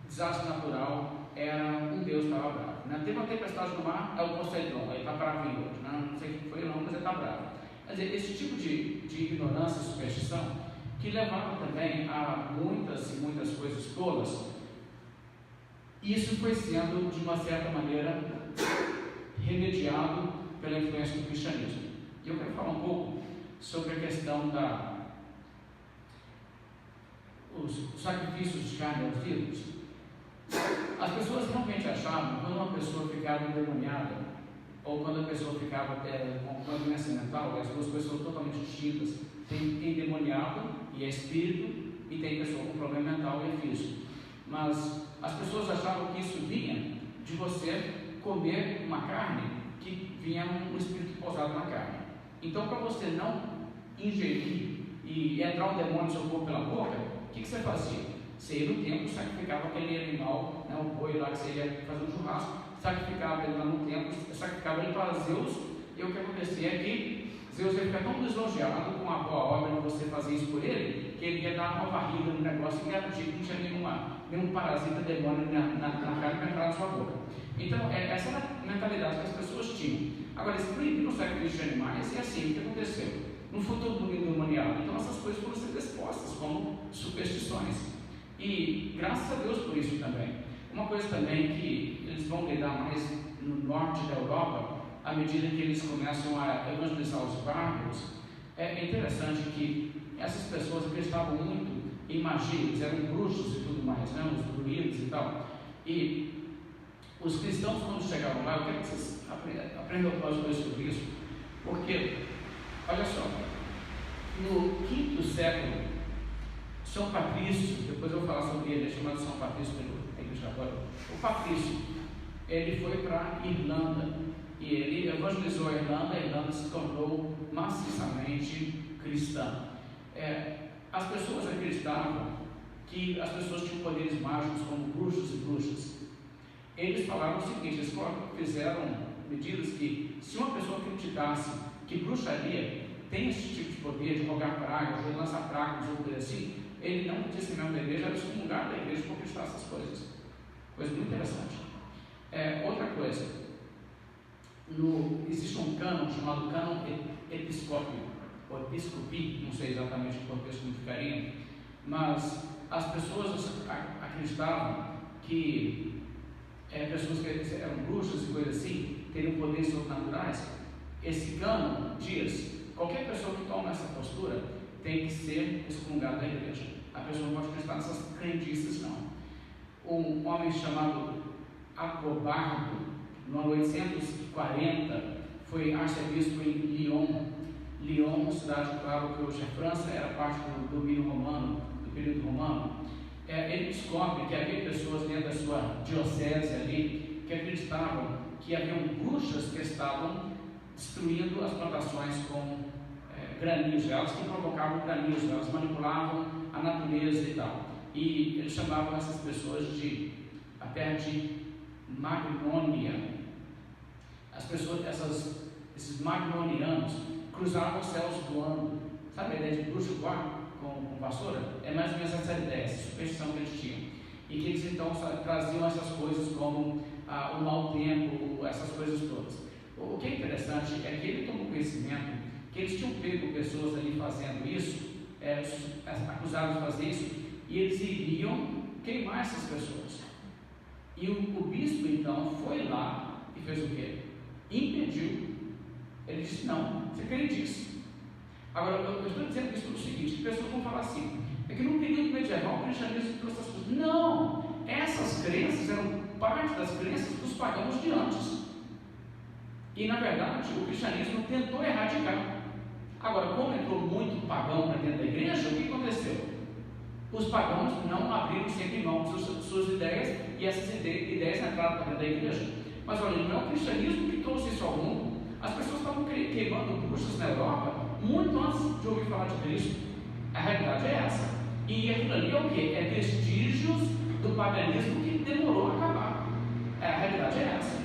desastre natural era um Deus que estava bravo, né? Teve uma tempestade no mar, é o Poseidon, ele está bravo hoje, né? Não sei o que foi não, mas ele está bravo. Quer dizer, esse tipo de ignorância e superstição que levava também a muitas e muitas coisas tolas, isso foi sendo de uma certa maneira remediado pela influência do cristianismo. E eu quero falar um pouco sobre a questão os sacrifícios de carne aos ídolos. As pessoas realmente achavam que quando uma pessoa ficava endemoniada, ou quando a pessoa ficava com uma doença mental, as duas coisas são totalmente distintas. Tem endemoniado e é espírito, e tem pessoa com problema mental e é físico. Mas as pessoas achavam que isso vinha de você comer uma carne que vinha um espírito pousado na carne. Então, para você não ingerir e entrar um demônio no seu corpo pela boca, o que você fazia? Você ia no templo, sacrificava aquele animal, né, o boi lá que você ia fazer um churrasco, sacrificava ele lá no templo, sacrificava ele para Zeus, e o que acontecia é que Zeus ia ficar tão lisonjeado com a boa obra de você fazer isso por ele, que ele ia dar uma barriga no negócio e garantir que não tinha nenhum parasita demônio na carne para entrar na sua boca. Então, essa era a mentalidade que as pessoas tinham. Agora, eles proibiram o sacrifício de animais, e assim, o que aconteceu? No futuro do mundo demoniado, então essas coisas foram ser expostas como superstições. E graças a Deus por isso também. Uma coisa também que eles vão lidar mais no norte da Europa, à medida que eles começam a evangelizar os bárbaros, é interessante que essas pessoas acreditavam muito em magia, eles eram bruxos e tudo mais, né? Os druidos e tal. E os cristãos, quando chegaram lá, eu quero que vocês aprendam algumas coisas sobre isso, porque, olha só, no 5º século, São Patrício, depois eu vou falar sobre ele, é chamado São Patrício pela Igreja Católica. O Patrício, ele foi para a Irlanda e ele evangelizou a Irlanda se tornou maciçamente cristã. As pessoas acreditavam que as pessoas tinham poderes mágicos como bruxos e bruxas. Eles falaram o seguinte, eles fizeram medidas que, se uma pessoa acreditasse que bruxaria tem esse tipo de poder de rogar pragas, de lançar pragas ou coisa assim, ele não podia ser membro da igreja, era excomungado da igreja por acreditar essas coisas. Coisa muito interessante. Outra coisa, existe um cânon chamado cânon episcópio, ou episcopi, não sei exatamente o português como ficaria, mas as pessoas acreditavam que pessoas que eram bruxas e coisas assim, teriam poderes sobrenaturais. Esse cânon diz: qualquer pessoa que toma essa postura tem que ser excomungada da igreja. A pessoa não pode acreditar nessas crendices, não. Um homem chamado Agobardo, no ano 840, foi arcebispo em Lyon. Lyon, uma cidade, claro, que hoje é França, era parte do domínio romano, do período romano. Ele descobre que havia pessoas dentro da sua diocese ali que acreditavam que haviam bruxas que estavam destruindo as plantações com granios, elas que provocavam granios, elas manipulavam a natureza e tal. E eles chamavam essas pessoas a terra de Magnônia. As pessoas, esses magnonianos, cruzavam os céus voando. Sabe a ideia de bruxo voar com vassoura? É mais ou menos essa ideia, essa superstição que eles tinham. E que eles então traziam essas coisas como o mau tempo, essas coisas todas. O que é interessante é que ele tomou conhecimento que eles tinham pego pessoas ali fazendo isso, acusados de fazer isso, e eles iriam queimar essas pessoas. E o bispo então foi lá e fez o quê? Impediu. Ele disse: não, você acredita. Agora, eu estou dizendo isso pelo seguinte: que pessoas vão falar assim, é que no período medieval o cristianismo trouxe essas coisas. Não, essas crenças eram parte das crenças dos pagãos de antes. E na verdade o cristianismo tentou erradicar. Agora, como entrou muito pagão para dentro da igreja, o que aconteceu? Os pagãos não abriram sempre mão de suas ideias, e essas ideias entraram para dentro da igreja. Mas olha, não é o cristianismo que trouxe isso ao mundo. As pessoas estavam queimando bruxas na Europa muito antes de ouvir falar de Cristo. A realidade é essa. E aquilo ali é o quê? É vestígios do paganismo que demorou a acabar. A realidade é essa.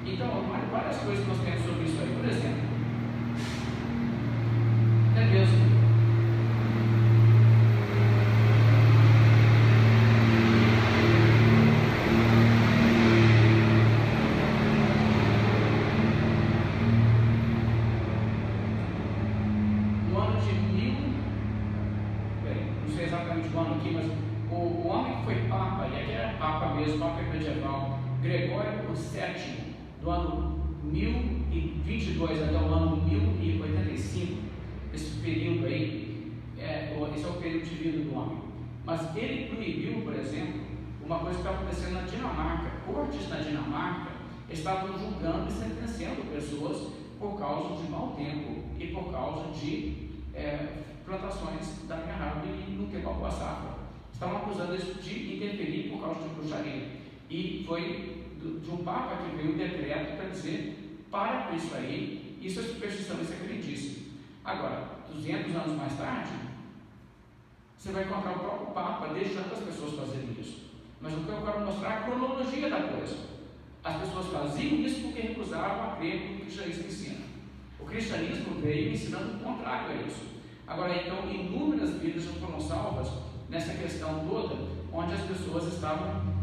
Então, várias coisas que nós temos sobre isso aí. Por exemplo, é mesmo. No ano de não sei exatamente o ano aqui, mas o homem que foi Papa, e aqui era Papa mesmo, Papa medieval, Gregório VII, do ano 1022 até o ano 1085, esse período aí, esse é o período de vida do homem. Mas ele proibiu, por exemplo, uma coisa que está acontecendo na Dinamarca. Cortes na Dinamarca estavam julgando e sentenciando pessoas por causa de mau tempo e por causa de plantações da errada e não ter uma boa safra. Estavam acusando isso de interferir por causa de bruxaria. E foi de um Papa que veio um decreto para dizer: para com isso aí, isso é superstição, isso é crendice. Agora, 200 anos mais tarde, você vai encontrar o próprio Papa deixando as pessoas fazerem isso. Mas o que eu quero mostrar é a cronologia da coisa. As pessoas faziam isso porque recusavam a crer no que o cristianismo ensina. O cristianismo veio ensinando o contrário a isso. Agora, então, inúmeras vidas não foram salvas nessa questão toda, onde as pessoas estavam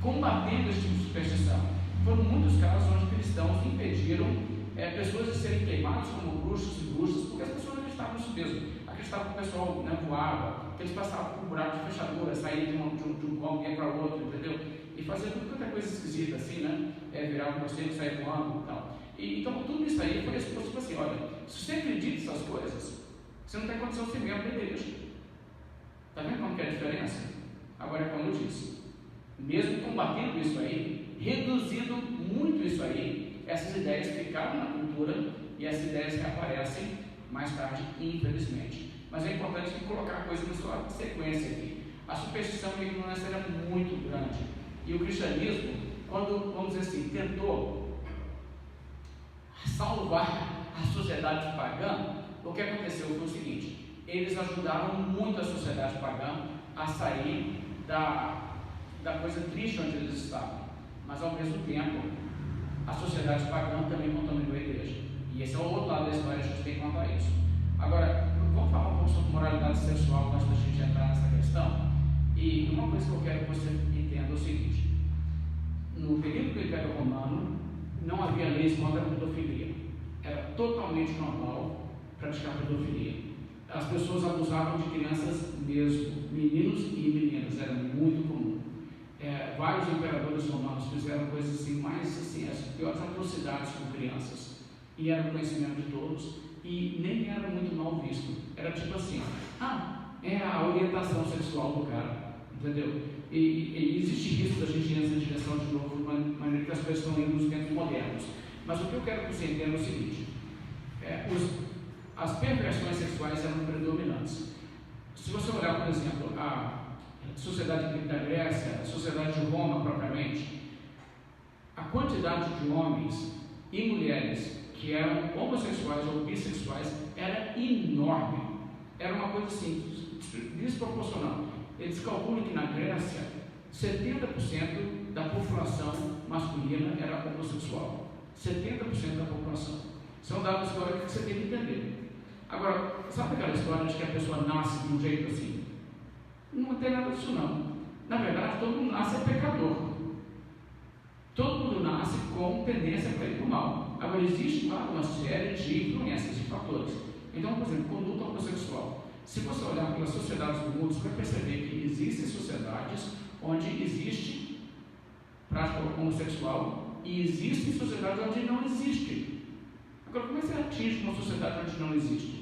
combatendo esse tipo de superstição. Foram muitos casos onde cristãos impediram pessoas de serem queimadas como bruxos e bruxas, porque as pessoas acreditavam nisso mesmo. Acreditavam que o pessoal voava, que eles passavam por um buraco de fechadura, saíam de um cômodo e ia para outro, entendeu? E faziam tudo quanto é coisa esquisita assim, né? Virava você e saia voando e tal. Então, tudo isso aí foi exposto assim: olha, se você acredita nessas coisas, você não tem condição de ser membro da igreja. Está vendo como que é a diferença? Agora, como eu disse, mesmo combatendo isso aí, reduzindo muito isso aí, essas ideias ficaram na cultura e essas ideias reaparecem mais tarde, infelizmente. Mas é importante colocar a coisa na sua sequência aqui. A superstição e a ignorância era muito grande. E o cristianismo, quando, vamos dizer assim, tentou salvar a sociedade pagã, o que aconteceu foi o seguinte: eles ajudaram muito a sociedade pagã a sair da coisa triste onde eles estavam. Mas ao mesmo tempo, a sociedade pagã também contaminou a igreja. E esse é o outro lado da história, a gente tem que contar isso. Agora, vamos falar um pouco sobre moralidade sexual antes da gente entrar nessa questão. E uma coisa que eu quero que você entenda é o seguinte: no período do Império Romano, não havia leis contra a pedofilia. Era totalmente normal praticar pedofilia. As pessoas abusavam de crianças mesmo, meninos e meninas, era muito comum. Vários imperadores romanos fizeram coisas assim, mais assim, as piores atrocidades com crianças. E era o conhecimento de todos, e nem era muito mal visto. Era tipo assim: é a orientação sexual do cara, entendeu? E existe risco da gente ir nessa direção de novo, de maneira que as coisas estão indo nos tempos modernos. Mas o que eu quero que você entenda é o seguinte: as perversões sexuais eram predominantes. Se você olhar, por exemplo, a sociedade da Grécia, a sociedade de Roma propriamente, a quantidade de homens e mulheres que eram homossexuais ou bissexuais era enorme. Era uma coisa assim, desproporcional. Eles calculam que na Grécia 70% da população masculina era homossexual. 70% da população. São dados históricos que você tem que entender. Agora, sabe aquela história de que a pessoa nasce de um jeito assim? Não tem nada disso não. Na verdade, todo mundo nasce pecador. Todo mundo nasce com tendência para ir para o mal. Agora, existe, claro, uma série de influências, de fatores. Então, por exemplo, conduta homossexual. Se você olhar pelas sociedades do mundo, você vai perceber que existem sociedades onde existe prática homossexual e existem sociedades onde não existe. Agora, como é que você atinge uma sociedade onde não existe?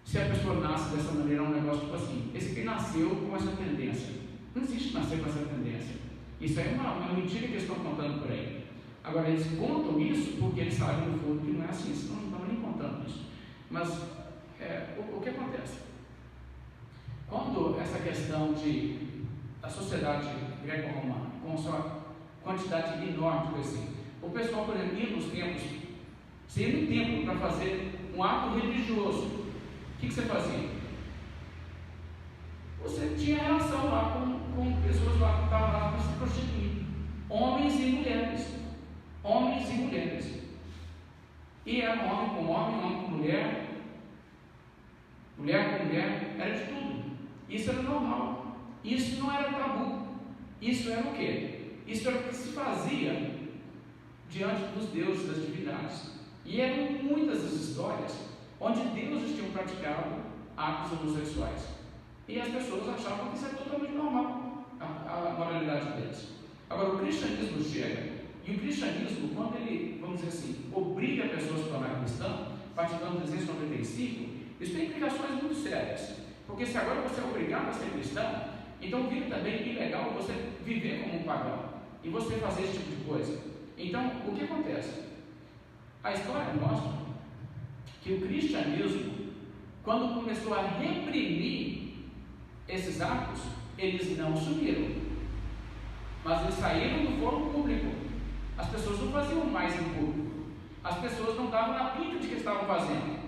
Se a pessoa nasce dessa maneira, é um negócio tipo assim: esse aqui nasceu com essa tendência. Não existe nascer com essa tendência. Isso aí é uma mentira que eles estão contando por aí. Agora, eles contam isso porque eles sabem no fundo que não é assim, senão não estavam nem contando isso. Mas, o que acontece? Quando essa questão da sociedade greco-romana, com sua quantidade enorme de coisas assim, o pessoal, por exemplo, ia nos templos, você ia no templo para fazer um ato religioso, o que você fazia? Você tinha relação lá com pessoas lá que estavam lá para se prostituir, homens e mulheres. Homens e mulheres. E era homem com homem com mulher, mulher com mulher, era de tudo. Isso era normal. Isso não era tabu. Isso era o quê? Isso era o que se fazia diante dos deuses, das divindades. E eram muitas as histórias onde deuses tinham praticado atos homossexuais. E as pessoas achavam que isso era totalmente normal, a moralidade deles. Agora, o cristianismo chega. E o cristianismo, quando ele, vamos dizer assim, obriga a pessoa a se tornar cristã, a partir do ano 395, isso tem implicações muito sérias. Porque se agora você é obrigado a ser cristão, então vira também ilegal você viver como um pagão e você fazer esse tipo de coisa. Então, o que acontece? A história mostra que o cristianismo, quando começou a reprimir esses atos, eles não sumiram. mas eles saíram do fórum público. As pessoas não faziam mais em público. As pessoas não davam na pinta de que estavam fazendo,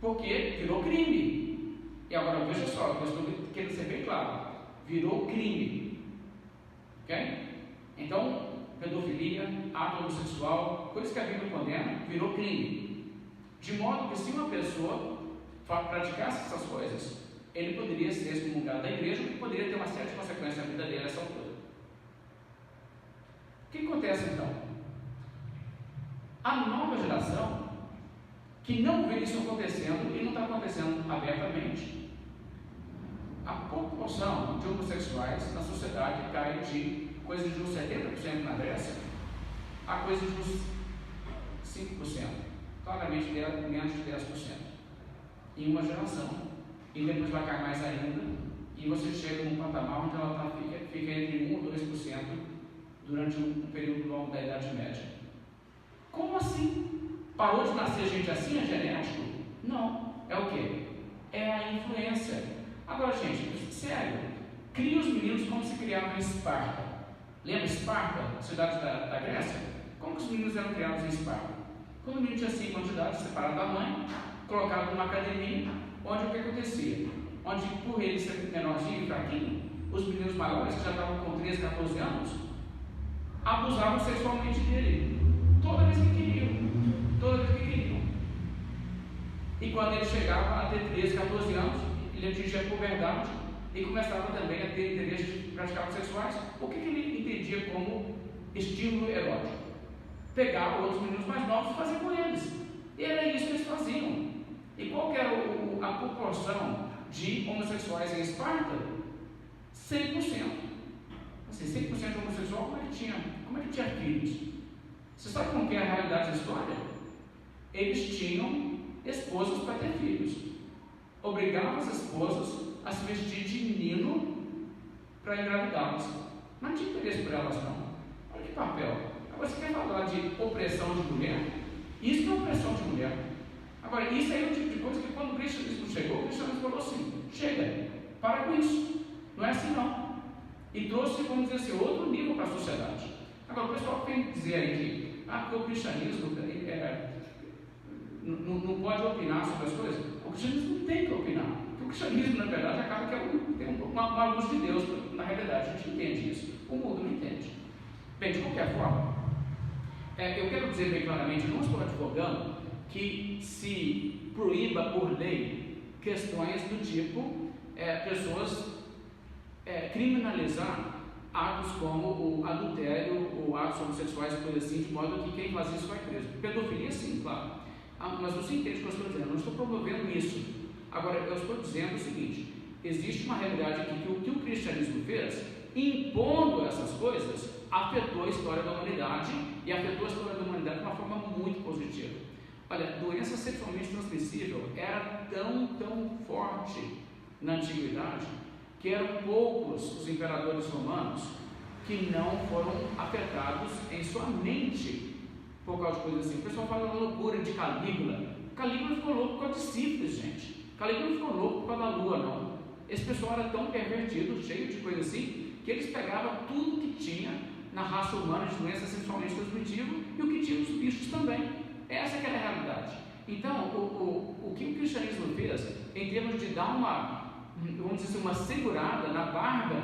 porque virou crime. E agora veja só, eu estou querendo ser bem claro, virou crime. Ok? Então, pedofilia, ato homossexual, coisas que a Bíblia condena, virou crime. De modo que se uma pessoa praticasse essas coisas, ele poderia ser excomungado da igreja, que poderia ter uma série de consequências na vida dele nessa altura. O que acontece então? A nova geração, que não vê isso acontecendo e não está acontecendo abertamente, a proporção de homossexuais na sociedade cai de coisa de uns 70% na Grécia a coisa de uns 5%, claramente menos de 10%, em uma geração. E depois vai cair mais ainda, e você chega num patamar onde ela fica entre 1% ou 2% durante um período longo da Idade Média. Como assim? Parou de nascer gente assim? É genético? Não. É o quê? É a influência. Agora, gente, sério, cria os meninos como se criavam em Esparta. Lembra Esparta, cidade da Grécia? Como que os meninos eram criados em Esparta? Quando o menino tinha 5 anos de idade, separado da mãe, colocado numa academia, onde o que acontecia? Onde, por ele ser menorzinho e fraquinho, os meninos maiores, que já estavam com 13, 14 anos, abusavam sexualmente dele, toda vez que queriam. Toda vez que queriam. E quando ele chegava a ter 13, 14 anos, ele atingia a puberdade e começava também a ter interesse de praticar sexuais. O que ele entendia como estímulo erótico? Pegava outros meninos mais novos e fazia com eles. E era isso que eles faziam. E qual que era a proporção de homossexuais em Esparta? 100%. Assim, 100% de homossexual, como é que tinha filhos? Você sabe como que é a realidade da história? Eles tinham esposas para ter filhos. Obrigavam as esposas a se vestir de menino para engravidá-las. Não tinha interesse por elas, não. Olha que papel. Agora, você quer falar de opressão de mulher? Isso que é opressão de mulher. Agora, isso aí é o tipo de coisa que quando o cristianismo chegou, o cristianismo falou assim: chega, para com isso. Não é assim, não. E trouxe, vamos dizer assim, outro nível para a sociedade. Agora, o pessoal vem dizer aí que porque o cristianismo não pode opinar sobre as coisas. O cristianismo não tem que opinar. Porque o cristianismo, na verdade, acaba que tem uma luz de Deus. Na realidade, a gente entende isso. O mundo não entende. Bem, de qualquer forma, eu quero dizer bem claramente, não estou advogando que se proíba por lei questões do tipo pessoas criminalizar atos como o adultério ou atos homossexuais e coisas assim, de modo que quem faz isso vai preso. Pedofilia, sim, claro. Mas você entende o que eu estou dizendo? Eu não estou promovendo isso. Agora, eu estou dizendo o seguinte: existe uma realidade aqui que o que o cristianismo fez, impondo essas coisas, afetou a história da humanidade e afetou a história da humanidade de uma forma muito positiva. Olha, doença sexualmente transmissível era tão forte na antiguidade que eram poucos os imperadores romanos que não foram afetados em sua mente por causa de coisas assim. O pessoal fala da loucura de Calígula. Calígula ficou louco por causa de sífilis, gente. Calígula não ficou louco por causa da lua, não. Esse pessoal era tão pervertido, cheio de coisa assim, que eles pegavam tudo que tinha na raça humana de doença sexualmente transmissível e o que tinha nos bichos também. Essa que era a realidade. Então, o que o cristianismo fez, em termos de dar vamos dizer assim, uma segurada na bárbara,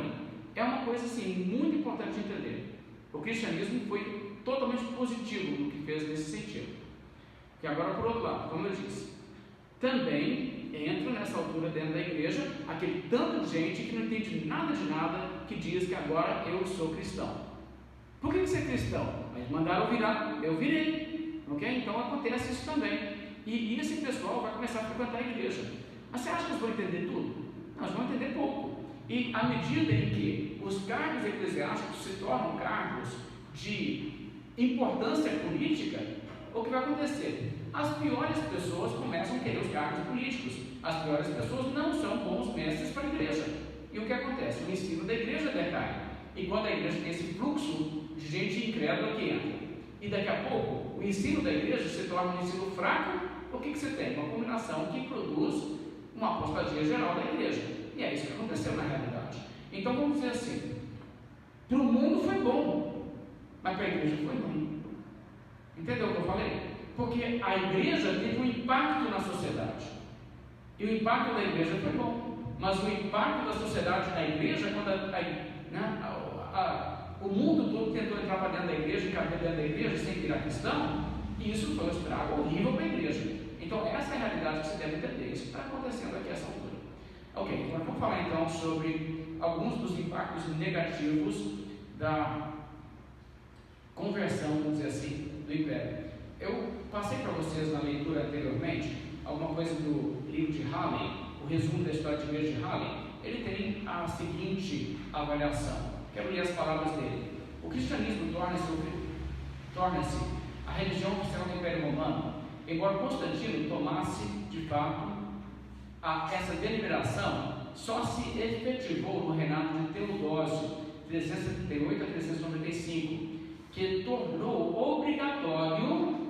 é uma coisa assim, muito importante de entender. O cristianismo foi totalmente positivo no que fez nesse sentido. E agora, por outro lado, como eu disse, também entra nessa altura dentro da igreja aquele tanto de gente que não entende nada de nada, que diz que agora eu sou cristão. Por que você é cristão? Mas mandaram virar, eu virei. Okay? Então acontece isso também. E esse pessoal vai começar a frequentar a igreja. Mas você acha que eles vão entender tudo? Não, eles vão entender pouco. E à medida em que os cargos eclesiásticos se tornam cargos de importância política, o que vai acontecer? As piores pessoas começam a querer os cargos políticos. As piores pessoas não são bons mestres para a igreja. E o que acontece? O ensino da igreja decai. E quando a igreja tem esse fluxo de gente incrédula que entra, e daqui a pouco o ensino da igreja se torna um ensino fraco, o que você tem? Uma combinação que produz uma apostasia geral da igreja. E é isso que aconteceu na realidade. Então vamos dizer assim, Para o mundo foi bom, mas para a igreja foi ruim. Entendeu o que eu falei? Porque a igreja teve um impacto na sociedade. E o impacto da igreja foi bom. Mas o impacto da sociedade na igreja, quando o mundo todo tentou entrar para dentro da igreja e caber dentro da igreja sem virar cristão, e isso foi um estrago horrível para a igreja. Então, essa é a realidade que você deve entender. Isso está acontecendo aqui a essa altura. Ok, então vamos falar então sobre alguns dos impactos negativos da conversão, vamos dizer assim, do Império. Eu passei para vocês na leitura anteriormente alguma coisa do livro de Halley, o resumo da história de igreja de Halley. Ele tem a seguinte avaliação. Quero ler as palavras dele. O cristianismo torna-se a religião oficial do Império Romano, embora Constantino tomasse, de fato, essa deliberação, só se efetivou no reinado de Teodósio, 378 a 395, que tornou obrigatório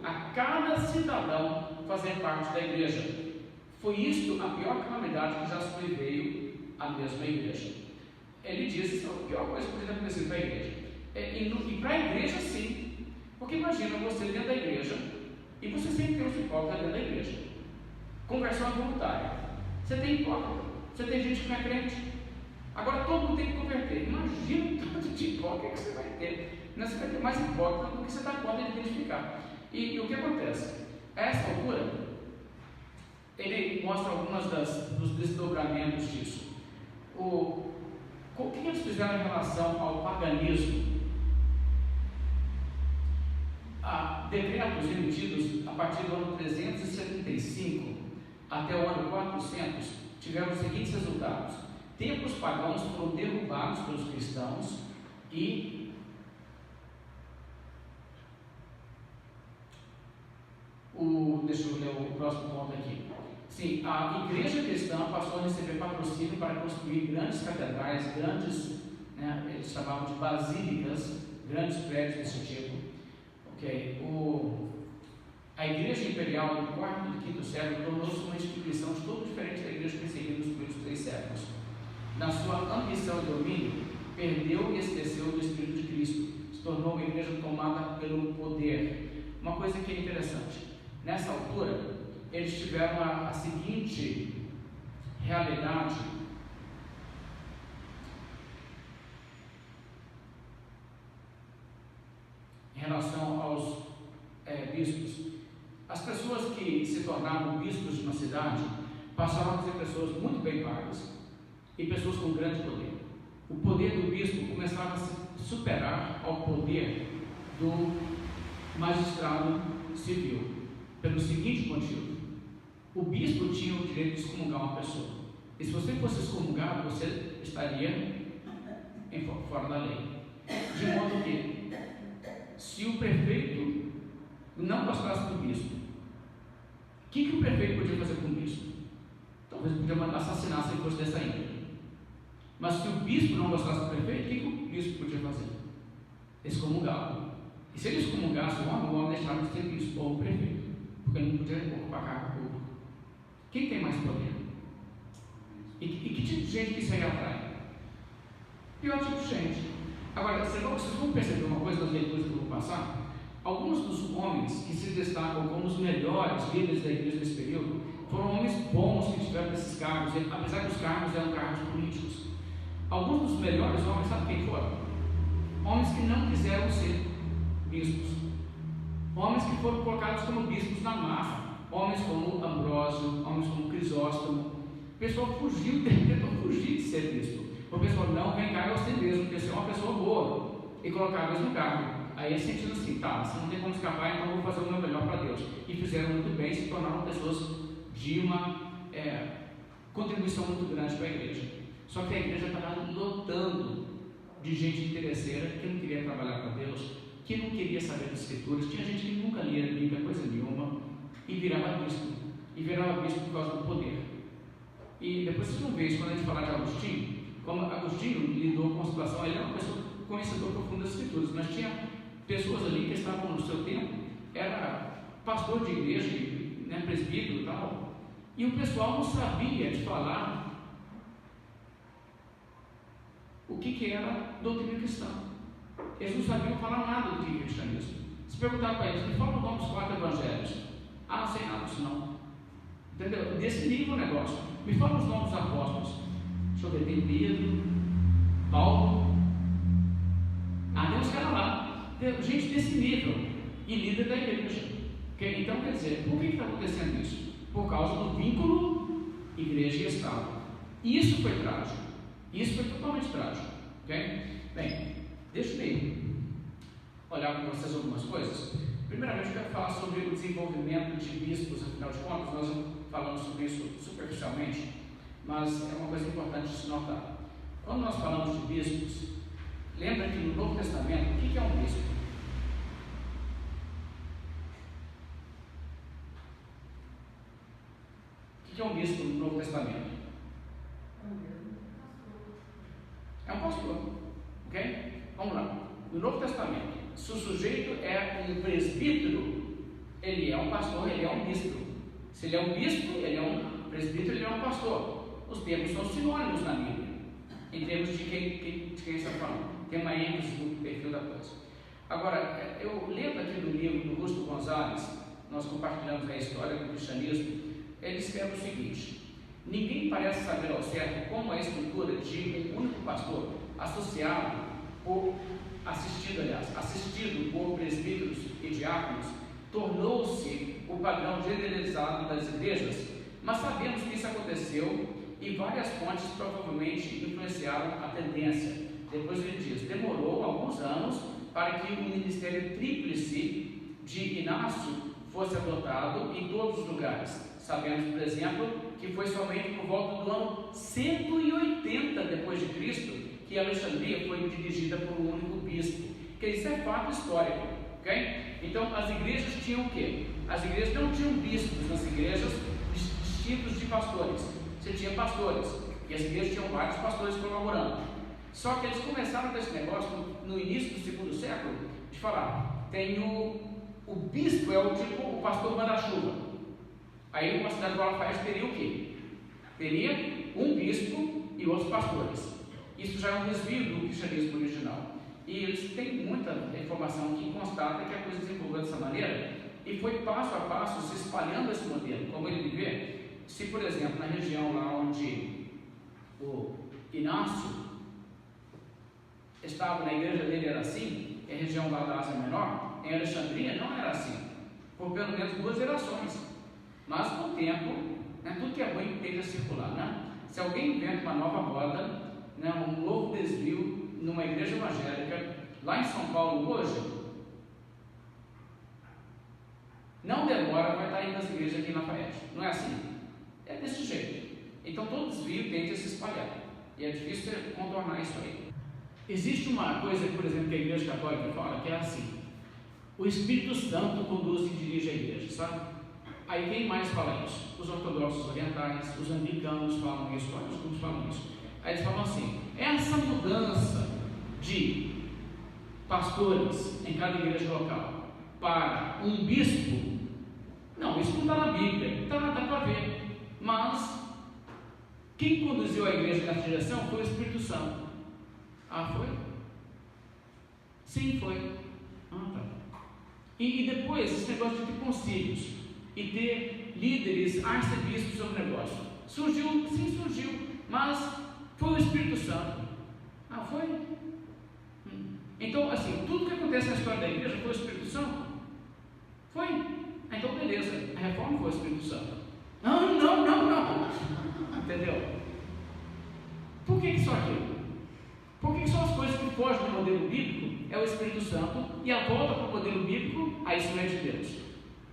a cada cidadão fazer parte da igreja. Foi isto a pior calamidade que já sobreveio à mesma igreja. Ele disse que é a pior coisa que podia ter acontecido para a igreja. E para a igreja, sim. Porque imagina você dentro da igreja e você sempre tem os hipócritas dentro da igreja. Conversão voluntária. Você tem hipócrita. Você tem gente que não é crente. Agora todo mundo tem que converter. Imagina o tanto de hipócrita que você vai ter. Você vai ter mais hipócrita do que você está podendo identificar. E o que acontece? A essa altura, ele mostra algumas dos desdobramentos disso. O que eles fizeram em relação ao paganismo? Decretos emitidos a partir do ano 375 até o ano 400 tiveram os seguintes resultados: templos pagãos foram derrubados pelos cristãos e deixa eu ler o próximo ponto aqui. Sim, a igreja cristã passou a receber patrocínio para construir grandes catedrais, eles chamavam de basílicas, grandes prédios desse tipo. A igreja imperial do 4º e 5º século tornou-se uma instituição de todo diferente da igreja perseguida nos primeiros 3 séculos. Na sua ambição e domínio, perdeu e esqueceu do Espírito de Cristo, se tornou uma igreja tomada pelo poder. Uma coisa que é interessante, nessa altura, eles tiveram a seguinte realidade. Em relação aos bispos, as pessoas que se tornavam bispos de uma cidade passaram a ser pessoas muito bem pagas e pessoas com grande poder. O poder do bispo começava a se superar ao poder do magistrado civil, pelo seguinte motivo: o bispo tinha o direito de excomungar uma pessoa, e se você fosse excomungado, você estaria fora da lei. De modo que, se o prefeito não gostasse do bispo, o que o prefeito podia fazer com o bispo? Talvez podia mandar assassinar se ele fosse dessa índole. Mas se o bispo não gostasse do prefeito, o que o bispo podia fazer? Excomungá-lo. E se ele excomungasse o homem deixava de ser bispo ou o prefeito, porque ele não podia ocupar cargo público. Quem tem mais poder? E que tipo de gente que isso aí atrai? Pior tipo de gente. Agora, vocês vão perceber uma coisa das leituras que eu vou passar? Alguns dos homens que se destacam como os melhores líderes da igreja nesse período foram homens bons que tiveram esses cargos, apesar que os cargos eram cargos políticos. Alguns dos melhores homens, sabe quem foram? Homens que não quiseram ser bispos. Homens que foram colocados como bispos na massa. Homens como Ambrósio, homens como Crisóstomo. O pessoal tentou fugir de ser bispo. O pessoal, não, vem cá, é você mesmo, porque você é uma pessoa boa. E colocaram eles no cargo. Aí eles sentiram assim, tá, você não tem como escapar, então eu vou fazer o meu melhor para Deus. E fizeram muito bem, se tornaram pessoas de uma contribuição muito grande para a igreja. Só que a igreja estava lotando de gente interesseira que não queria trabalhar para Deus, que não queria saber das escrituras. Tinha gente que nunca lia a Bíblia, coisa nenhuma, e virava bispo. E virava bispo por causa do poder. E depois vocês vão ver isso quando a gente falar de Agostinho, como Agostinho lidou com a situação. Ele era uma pessoa conhecedora profunda das escrituras, mas tinha pessoas ali que estavam no seu tempo, era pastor de igreja, presbítero e tal, e o pessoal não sabia de falar o que era doutrina cristã. Eles não sabiam falar nada do que é cristianismo. Se perguntar para eles, me fala o nome dos 4 evangelhos. Ah, não sei nada disso não. Entendeu? Desse nível o negócio. Me fala os nomes dos apóstolos. Deixa eu ver, tem Pedro, Paulo. Ah, tem uns caras lá. Gente desse nível. E líder da igreja. Okay? Então, quer dizer, por que está acontecendo isso? Por causa do vínculo igreja e Estado. Isso foi trágico. Isso foi totalmente trágico. Okay? Bem, deixa eu olhar com vocês algumas coisas. Primeiramente, eu quero falar sobre o desenvolvimento de bispos. Afinal de contas, nós falamos sobre isso superficialmente, mas é uma coisa importante de se notar. Quando nós falamos de bispos, lembra que no Novo Testamento, o que é um bispo? O que é um bispo no Novo Testamento? É um pastor, ok? Vamos lá. No Novo Testamento, se o sujeito é um presbítero, ele é um pastor, ele é um bispo. Se ele é um bispo, ele é um presbítero, ele é um pastor. Os termos são sinônimos na Bíblia, em termos de quem está falando. Tem uma ênfase no perfil da coisa. Agora, eu lendo aqui do livro do Rusto Gonzalez, nós compartilhamos a história do cristianismo. Ele escreve o seguinte: ninguém parece saber ao certo como a estrutura de um único pastor, assistido por presbíteros e diáconos, tornou-se o padrão generalizado das igrejas, mas sabemos que isso aconteceu e várias fontes provavelmente influenciaram a tendência. Depois ele diz: demorou alguns anos para que o ministério tríplice de Inácio fosse adotado em todos os lugares. Sabemos, por exemplo, que foi somente por volta do ano 180 depois de Cristo que Alexandria foi dirigida por um único bispo. Que isso é fato histórico, ok? Então, as igrejas tinham o quê? As igrejas não tinham bispos nas igrejas distintos de pastores. Você tinha pastores, e as igrejas tinham vários pastores colaborando. Só que eles começaram com esse negócio no início do 2º século, de falar, tem o bispo é o tipo o pastor manda-chuva. Aí uma cidade do Lafayette teria o quê? Teria um bispo e outros pastores. Isso já é um desvio do cristianismo original. E eles têm muita informação que constata que a coisa desenvolveu dessa maneira e foi passo a passo se espalhando esse modelo. Como ele vê, se por exemplo na região lá onde o Inácio estava, na igreja dele era assim, a região lá da Ásia Menor, em Alexandria não era assim, por pelo menos 2 gerações. Mas com o tempo, tudo que é ruim tende a circular, né? Se alguém inventa uma nova moda, um novo desvio numa igreja evangélica, lá em São Paulo hoje, não demora, vai estar indo nas igrejas aqui em Lafayette. Não é assim? É desse jeito. Então todo desvio tende a se espalhar. E é difícil contornar isso aí. Existe uma coisa, por exemplo, que a igreja católica fala, que é assim: o Espírito Santo conduz e dirige a igreja, sabe? Aí quem mais fala isso? Os ortodoxos orientais, os anglicanos falam isso, vários grupos falam isso. Aí eles falam assim: essa mudança de pastores em cada igreja local para um bispo, não, isso não está na Bíblia, dá para ver, mas quem conduziu a igreja nessa direção foi o Espírito Santo. Ah, foi? Sim, foi. Ah, tá. E depois, esse negócio de ter concílios e ter líderes, arcebispos sobre o negócio. Surgiu, sim, surgiu, mas foi o Espírito Santo. Ah, foi? Então, assim, tudo que acontece na história da igreja foi o Espírito Santo? Foi? Então, beleza, a reforma foi o Espírito Santo. Não. Entendeu? Por que só aquilo? Por que só as coisas que fogem do modelo bíblico é o Espírito Santo e a volta para o modelo bíblico, aí isso não é de Deus?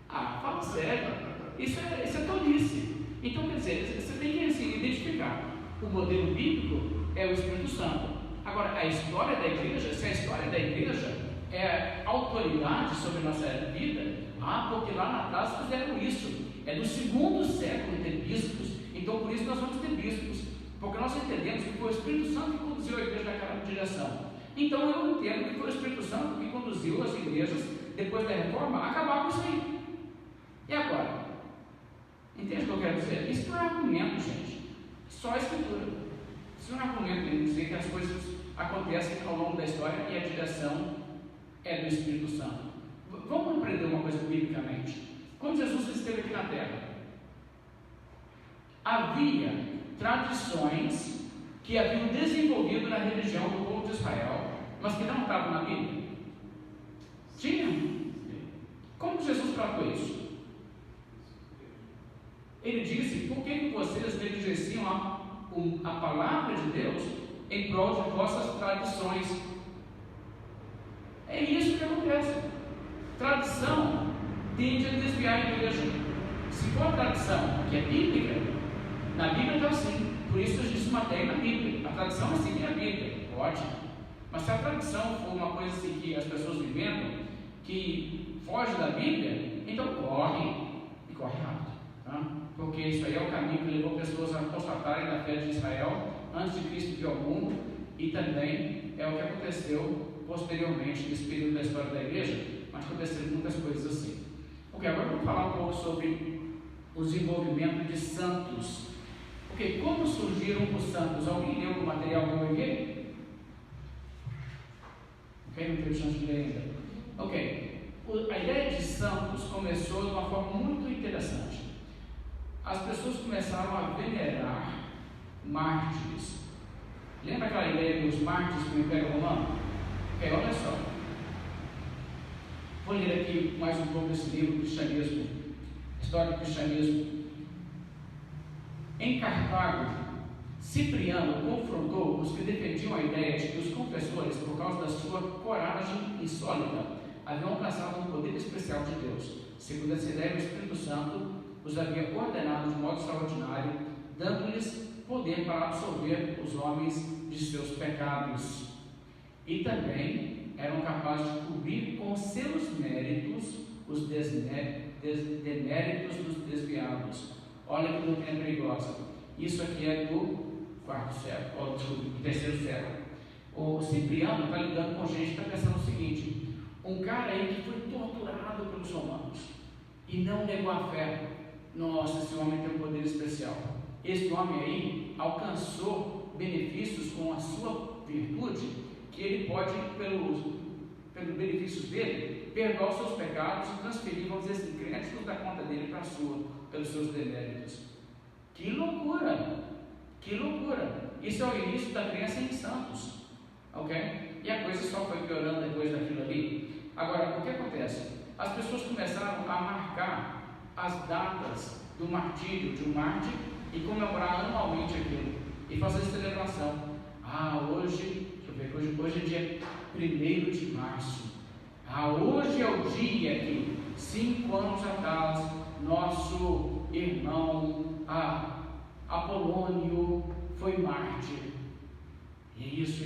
Ah, fala sério, isso é tolice. Então, quer dizer, você tem que assim, identificar: o modelo bíblico é o Espírito Santo. Agora, a história da igreja, se a história da igreja é autoridade sobre a nossa vida, porque lá na trás fizeram isso. É do 2º século ter bispos, então por isso nós vamos ter bispos, porque nós entendemos que foi o Espírito Santo que conduziu a igreja naquela direção. Então eu entendo que foi o Espírito Santo que conduziu as igrejas, depois da reforma, a acabar com isso aí. E agora? Entende o que eu quero dizer? Isso não é argumento, gente. Só a Escritura. Isso não é argumento em dizer que as coisas acontecem ao longo da história e a direção é do Espírito Santo. Vamos aprender uma coisa biblicamente. Quando Jesus esteve aqui na Terra, havia tradições que haviam desenvolvido na religião do povo de Israel, mas que não estavam na Bíblia. Tinha. Como Jesus tratou isso? Ele disse: por que vocês negligenciam a palavra de Deus em prol de vossas tradições? É isso que acontece. Tradição tende a desviar a igreja. Se for a tradição que é bíblica, na Bíblia está assim. Por isso a gente mantém na Bíblia. A tradição é seguir a Bíblia. Ótimo. Mas se a tradição for uma coisa assim que as pessoas inventam, que foge da Bíblia, então corre. E corre rápido. Tá? Porque isso aí é o caminho que levou pessoas a constatarem da fé de Israel antes de Cristo vir ao mundo, e também é o que aconteceu posteriormente nesse período da história da igreja, mas aconteceram muitas coisas assim. Ok, agora vamos falar um pouco sobre o desenvolvimento de santos. Ok, como surgiram os santos? Alguém leu o material que eu enviei? Ok, não teve chance de ler ainda. Ok, a ideia de santos começou de uma forma muito interessante. As pessoas começaram a venerar mártires. Lembra aquela ideia dos mártires do Império Romano? Ok, olha só. Vou ler aqui mais um pouco desse livro, Cristianismo, História do Cristianismo. Em Cartago, Cipriano confrontou os que defendiam a ideia de que os confessores, por causa da sua coragem insólita, haviam alcançado um poder especial de Deus. Segundo essa ideia, o Espírito Santo os havia ordenado de modo extraordinário, dando-lhes poder para absolver os homens de seus pecados. E também eram capazes de cobrir com seus méritos os deméritos dos desviados. Olha que doutrina perigosa. Isso aqui é do terceiro século. O Cipriano está lidando com gente que está pensando o seguinte: um cara aí que foi torturado pelos romanos e não negou a fé. Nossa, esse homem tem um poder especial. Esse homem aí alcançou benefícios com a sua virtude, que ele pode, pelos benefícios dele, perdoar os seus pecados e transferir, vamos dizer assim, créditos da conta dele para a sua, pelos seus deméritos. Que loucura! Que loucura! Isso é o início da crença em santos, ok? E a coisa só foi piorando depois daquilo ali. Agora, o que acontece? As pessoas começaram a marcar as datas do martírio de um mártir e comemorar anualmente aquilo e fazer celebração. Hoje, deixa eu ver, hoje é dia 1º de março. Hoje é o dia que 5 anos atrás nosso irmão Apolônio foi mártir. E isso,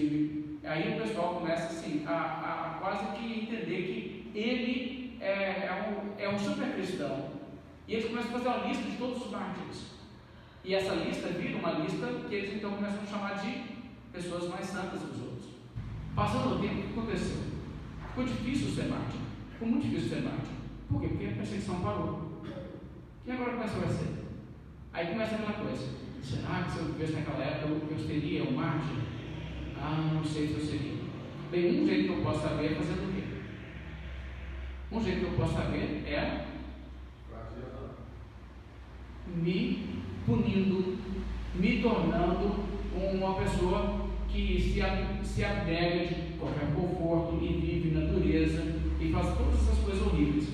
aí o pessoal começa assim a quase que entender que ele é um super cristão. E eles começam a fazer uma lista de todos os mártires. E essa lista vira uma lista que eles então começam a chamar de pessoas mais santas que os outros. Passando o tempo, o que aconteceu? Ficou difícil ser mártir. Ficou muito difícil ser mártir. Por quê? Porque a perseguição parou. E agora como é que vai ser? Aí começa aquela coisa: será que se eu vivesse naquela época eu seria um mártir? Não sei se eu seria. Bem, um jeito que eu posso saber é fazendo o quê? Um jeito que eu posso saber é me punindo, me tornando uma pessoa que se abnega de qualquer conforto e vive na dureza e faz todas essas coisas horríveis.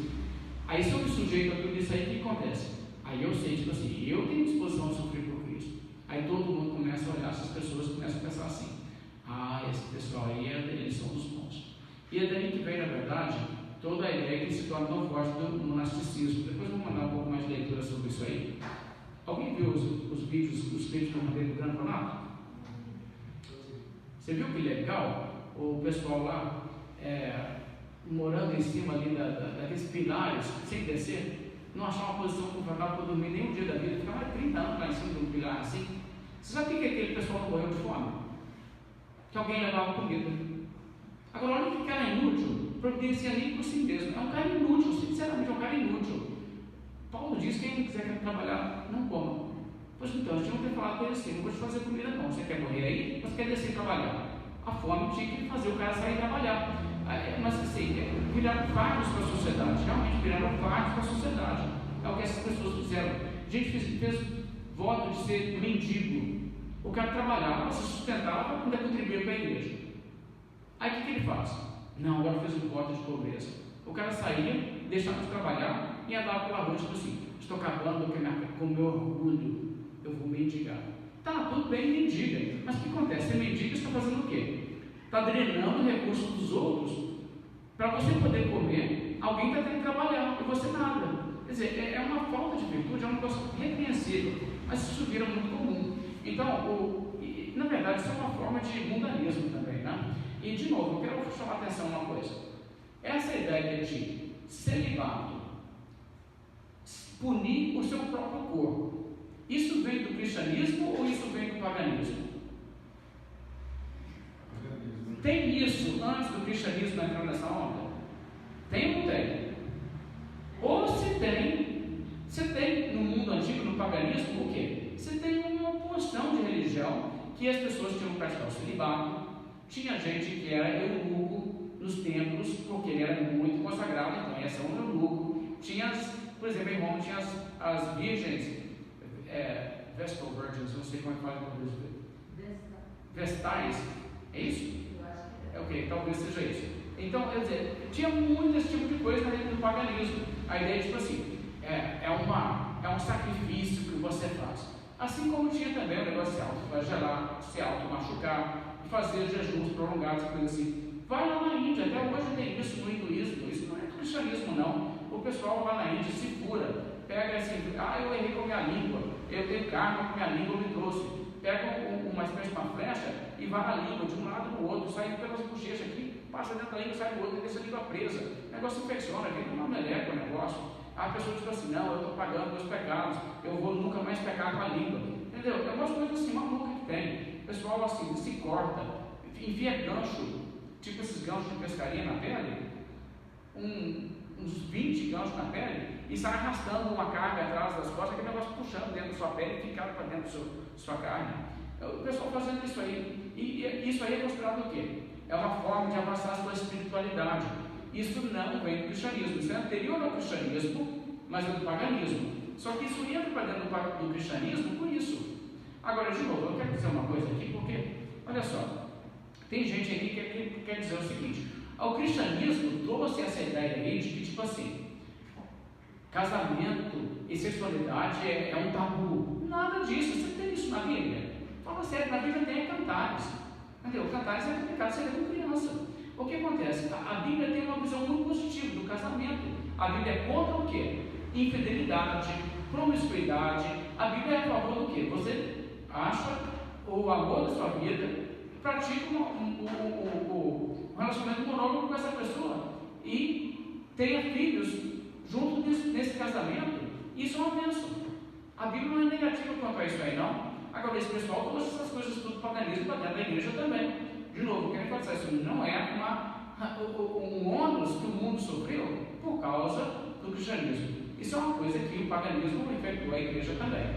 Aí se eu me sujeito a tudo isso aí, o que acontece? Aí eu sei, tipo assim, eu tenho disposição a sofrer por Cristo. Aí todo mundo começa a olhar, essas pessoas começam a pensar assim: esse pessoal aí, eles são dos bons. E é daí que vem, na verdade, toda a ideia que se torna tão forte do monasticismo. Depois eu vou mandar um pouco mais de leitura sobre isso aí. Alguém viu os vídeos que eu mandei do Grande Conato? Você viu que legal? O pessoal lá morando em cima ali daqueles pilares, sem descer, não achar uma posição confortável para dormir nem um dia da vida, ficar mais de 30 anos lá em cima de um pilar assim. Você sabe o que aquele pessoal não morreu de fome? Que alguém levava comida. Agora, olha que cara inútil, providencia nem por si mesmo. É um cara inútil, sinceramente, é um cara inútil. Paulo diz que quem quiser trabalhar, não coma. Pois então, a gente não tem falado com ele assim: não vou te fazer comida não. Você quer morrer aí? Você quer descer e trabalhar? A fome tinha que fazer o cara sair trabalhar. Mas assim, viraram fardos para a sociedade, realmente viraram fardos para a sociedade. É o que essas pessoas fizeram. A gente fez voto de ser mendigo. O cara trabalhava, se sustentava, ainda contribuía para a igreja. Aí o que ele faz? Não, agora fez um voto de pobreza. O cara saía, deixava de trabalhar e andava pela rua, tipo assim, estou acabando com o meu orgulho, eu vou mendigar. Tá, tudo bem, mendiga. Mas o que acontece? Você mendiga, está fazendo o quê? Está drenando recursos dos outros. Para você poder comer, alguém está tendo que trabalhar e você nada. Quer dizer, é uma falta de virtude, é um negócio repreensível, mas isso vira muito comum. Então, na verdade, isso é uma forma de mundanismo também, né? E, de novo, eu quero chamar a atenção uma coisa. Essa ideia de celibato, punir o seu próprio corpo, isso vem do cristianismo ou isso vem do paganismo? Tem isso antes do cristianismo entrar nessa onda? Tem ou não tem? Ou se tem no mundo antigo, no paganismo, o quê? Você tem uma porção de religião que as pessoas tinham que praticar o celibato. Tinha gente que era eunuco nos templos, porque ele era muito consagrado, então esse é um eunuco. Tinha, por exemplo, em Roma tinha as virgens, Vestal Virgins, não sei como é que fala em português. Vestais, é isso? Ok, talvez seja isso. Então, quer dizer, tinha muito esse tipo de coisa no paganismo. A ideia, tipo assim, é um sacrifício que você faz. Assim como tinha também o negócio de se autoflagelar, se automachucar, fazer jejuns prolongados, coisas assim. Vai lá na Índia, até hoje tem isso no hinduísmo, isso não é cristianismo não. O pessoal vai na Índia, se cura, pega assim, eu errei com a minha língua, eu tenho karma com a minha língua, me trouxe. Pega uma espécie de uma flecha e vai na língua, de um lado para o outro, sai pelas bochechas aqui, passa dentro da língua, sai do outro, e deixa a língua presa. O negócio infecciona, vem uma meleca o negócio. A pessoa diz assim, não, eu estou pagando meus pecados, eu vou nunca mais pecar com a língua. Entendeu? É umas coisas assim, maluca que tem. O pessoal assim, se corta, enfia gancho, tipo esses ganchos de pescaria na pele, uns 20 ganchos na pele, e sai arrastando uma carga atrás das costas, aquele negócio puxando dentro da sua pele e ficando para dentro da sua carne. O pessoal fazendo isso aí. E isso aí é considerado o quê? É uma forma de abraçar a sua espiritualidade. Isso não vem do cristianismo, isso é anterior ao cristianismo, mas é do paganismo. Só que isso entra para dentro do cristianismo por isso. Agora, de novo, eu quero dizer uma coisa aqui, porque, olha só, tem gente aqui que quer dizer o seguinte: o cristianismo trouxe essa ideia aí de que, tipo assim, casamento e sexualidade é um tabu. Nada disso, você tem isso na Bíblia? Fala sério, na Bíblia tem cantares. Entendeu? Cantares é complicado, você é com criança. O que acontece? A Bíblia tem uma visão muito positiva do casamento. A Bíblia é contra o quê? Infidelidade, promiscuidade. A Bíblia é a favor do quê? Você acha o amor da sua vida, pratica um relacionamento monógamo com essa pessoa e tenha filhos junto nesse casamento. Isso é uma bênção. A Bíblia não é negativa quanto a isso aí, não. Agora, esse pessoal trouxe essas coisas tudo paganismo para dentro da igreja também. De novo, eu quero enfatizar, isso não é um ônus que o mundo sofreu por causa do cristianismo. Isso é uma coisa que o paganismo efetuou a igreja também.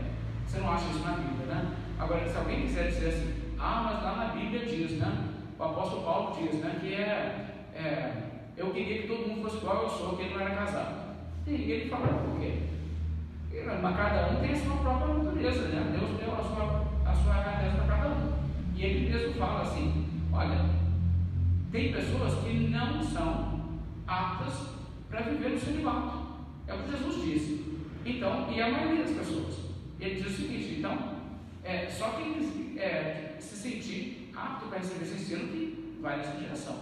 Você não acha isso na Bíblia, né? Agora, se alguém quiser dizer assim, mas lá na Bíblia diz, né? O apóstolo Paulo diz, né? Que eu queria que todo mundo fosse igual eu sou, que ele não era casado. E ele fala por quê? Mas cada um tem a sua própria natureza, né? Deus deu a sua natureza para cada um. E ele mesmo fala assim, olha, tem pessoas que não são aptas para viver no celibato. É o que Jesus disse. Então, e a maioria das pessoas. Ele diz o seguinte, então, só quem se sentir apto para receber esse ensino que vai nessa direção.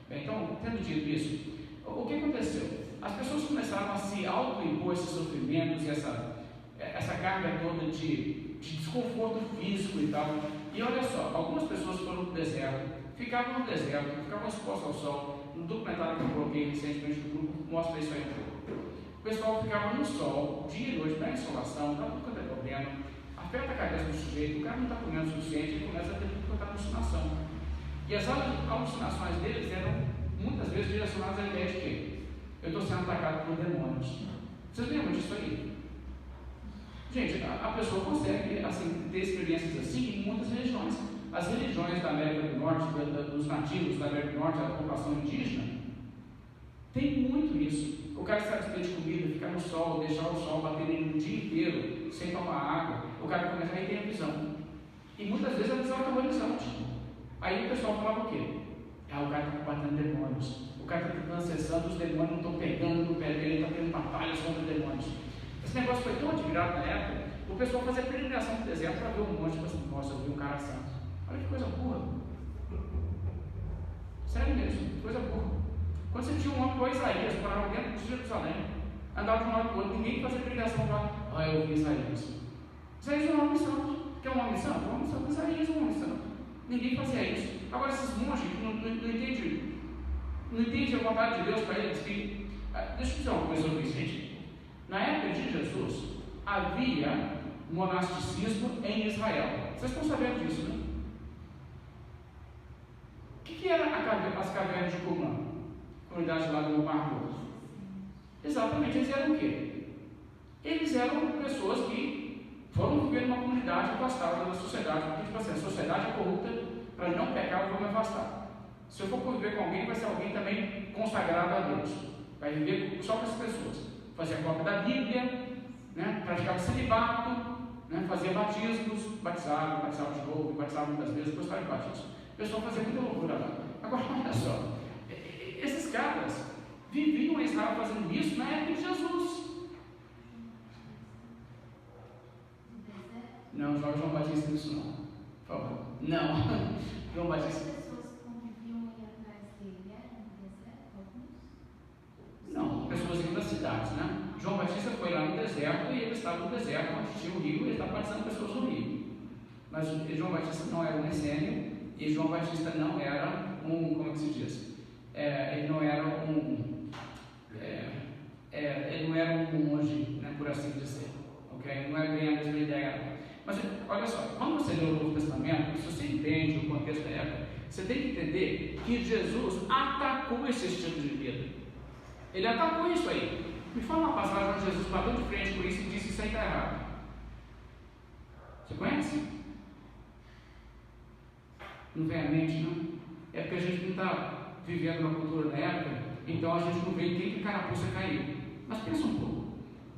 Bem, então, tendo dito isso, o que aconteceu? As pessoas começaram a se auto-impor esses sofrimentos e essa carga toda de desconforto físico e tal. E olha só, algumas pessoas foram para o deserto, ficavam no deserto, ficavam expostos ao sol. No documentário que eu coloquei recentemente no grupo, mostra isso aí um pouco. O pessoal ficava no sol, dia e noite, na insolação, dá tudo quanto é problema, afeta a cabeça do sujeito, o cara não está comendo o suficiente, ele começa a ter tudo quanto é alucinação. E as alucinações deles eram muitas vezes direcionadas à ideia de quê? Eu estou sendo atacado por demônios. Vocês lembram disso aí? Gente, a pessoa consegue assim, ter experiências assim em muitas religiões. as religiões da América do Norte, dos nativos da América do Norte, da população indígena, tem muito isso. O cara está despedido de comida, ficar no sol, deixar o sol bater nele o dia inteiro, sem tomar água, o cara começa a ter a visão. E muitas vezes a visão é aterrorizante. Aí o pessoal falava o quê? O cara está combatendo demônios. O cara está tentando acessando, os demônios não estão pegando no pé dele, ele está tendo batalhas contra os demônios. Esse negócio foi tão admirado na época, o pessoal fazia peregrinação no deserto para ver um monte, tipo assim, nossa, eu vi um cara santo. Olha que coisa burra. Sério mesmo, coisa burra. Quando você tinha um homem igual Isaías, morava dentro de Jerusalém, andava de um lado para o outro, ninguém fazia peregrinação lá. Eu vi Isaías. Isaías é um homem santo. Quer um homem santo? Um homem santo. Isaías é um homem santo. Ninguém fazia isso. Agora, esses monges que não entendem a vontade de Deus para eles, que, deixa eu dizer uma coisa sobre isso, gente. Na época de Jesus, havia monasticismo em Israel. Vocês estão sabendo disso, né? O que eram as cavernas de Qumran? Comunidade lá do Mar Morto. Exatamente, eles eram o quê? Eles eram pessoas que foram viver numa comunidade afastada da sociedade, porque tipo assim, a sociedade é corrupta, para não pecar eu vou me afastar. Se eu for conviver com alguém, vai ser alguém também consagrado a Deus. Vai viver só com essas pessoas. Fazia cópia da Bíblia, né? Praticava celibato, né? Fazia batismos, batizava de novo, batizava muitas vezes, gostava de batismo. O pessoal fazia muita loucura lá. Agora, olha só, esses caras viviam em Israel fazendo isso na época de Jesus. Não, João Batista nisso não. Por favor. Não. João Batista. As pessoas que conviviam aí atrás dele eram no deserto? Não, pessoas indo das cidades, né? João Batista foi lá no deserto e ele estava no deserto onde tinha o rio e ele estava batizando pessoas no rio. Mas João Batista não era um essênio e João Batista não era um, como é que se diz? Ele não era ele não era um monge, né, por assim dizer. Okay? Não é bem a mesma ideia. Mas olha só, quando você lê o Novo Testamento, se você entende o contexto da época, você tem que entender que Jesus atacou esse estilo de vida. Ele atacou isso aí. Me fala uma passagem onde Jesus bateu de frente com isso e disse: isso aí está errado. Você conhece? Não vem à mente, não? É porque a gente não está vivendo na cultura da época, então a gente não vê em quem que carapuça caiu. Mas pensa um pouco.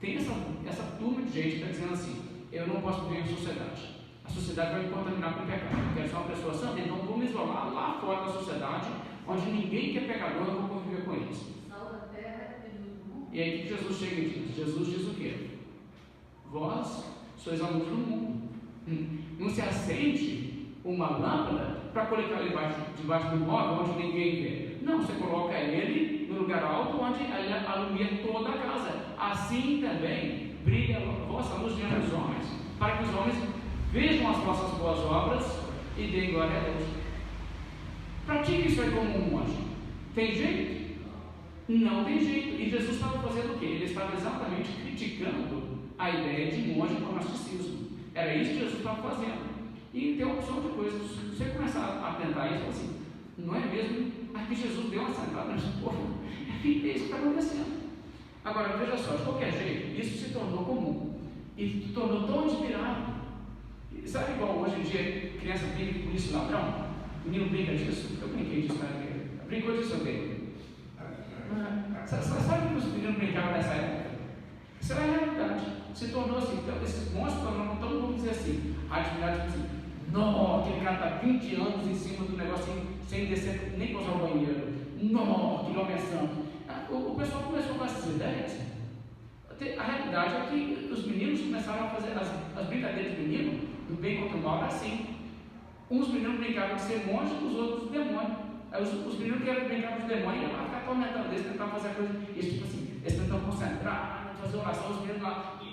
Tem essa turma de gente que está dizendo assim: eu não posso viver em sociedade. A sociedade vai me contaminar com o pecado. Eu quero ser uma pessoa santa, então vou me isolar lá fora da sociedade, onde ninguém que é pecador, eu vou conviver com eles. Sal da terra e luz do mundo. E aí que Jesus chega e diz? Jesus diz o quê? Vós sois a luz do mundo. Não se acende uma lâmpada para colocar ele debaixo do móvel onde ninguém vê. Não, você coloca ele no lugar alto onde ele alumia toda a casa. Assim também brilha a vossa luz diante dos homens, para que os homens vejam as vossas boas obras e deem glória a Deus. Pratique isso aí como um monge. Tem jeito? Não tem jeito. E Jesus estava fazendo o quê? Ele estava exatamente criticando a ideia de monge com monasticismo. Era isso que Jesus estava fazendo. E tem uma opção de coisas. Se você começar a tentar isso, assim, não é mesmo? Aqui Jesus deu uma sentada nesse povo. É isso que está acontecendo. Agora, veja só, de qualquer jeito, isso se tornou comum. E se tornou tão admirável. Sabe igual hoje em dia, criança brinca com polícia e ladrão? O menino brinca disso? Eu brinquei disso na igreja. Brincou disso ontem. Sabe o que os meninos brincavam nessa época? Isso era a realidade. Se tornou assim, então, esses monstros tornaram tão, vamos dizer assim, admirados, assim, não, aquele cara está 20 anos em cima do negócio sem descer nem para usar o banheiro. Não, aquele homem é santo. O pessoal começou com essas ideias. A realidade é que os meninos começaram a fazer as brincadeiras de menino, do bem contra o mal, era assim. Uns meninos brincavam de ser monge, os outros de demônio. Aí os meninos que brincavam de demônio iam lá ficar atormentando eles, tentavam fazer a coisa. Eles, tipo assim, eles tentavam concentrar, fazer oração, os meninos lá. E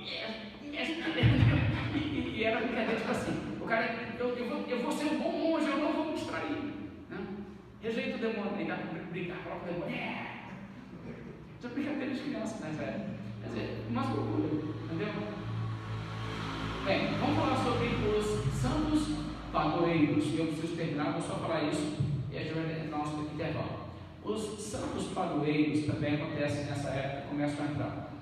era brincadeira, tipo assim. O cara, eu vou ser um bom monge, eu não vou me distrair. Né? Rejeita o demônio, brincar, coloca o demônio. Isso é brincadeira de criança, né, velho? Quer dizer, umas loucuras, entendeu? Bem, vamos falar sobre os santos padroeiros. E eu preciso terminar, vou só falar isso e a gente vai entrar no nosso intervalo. Os santos padroeiros também acontecem nessa época, começam a entrar.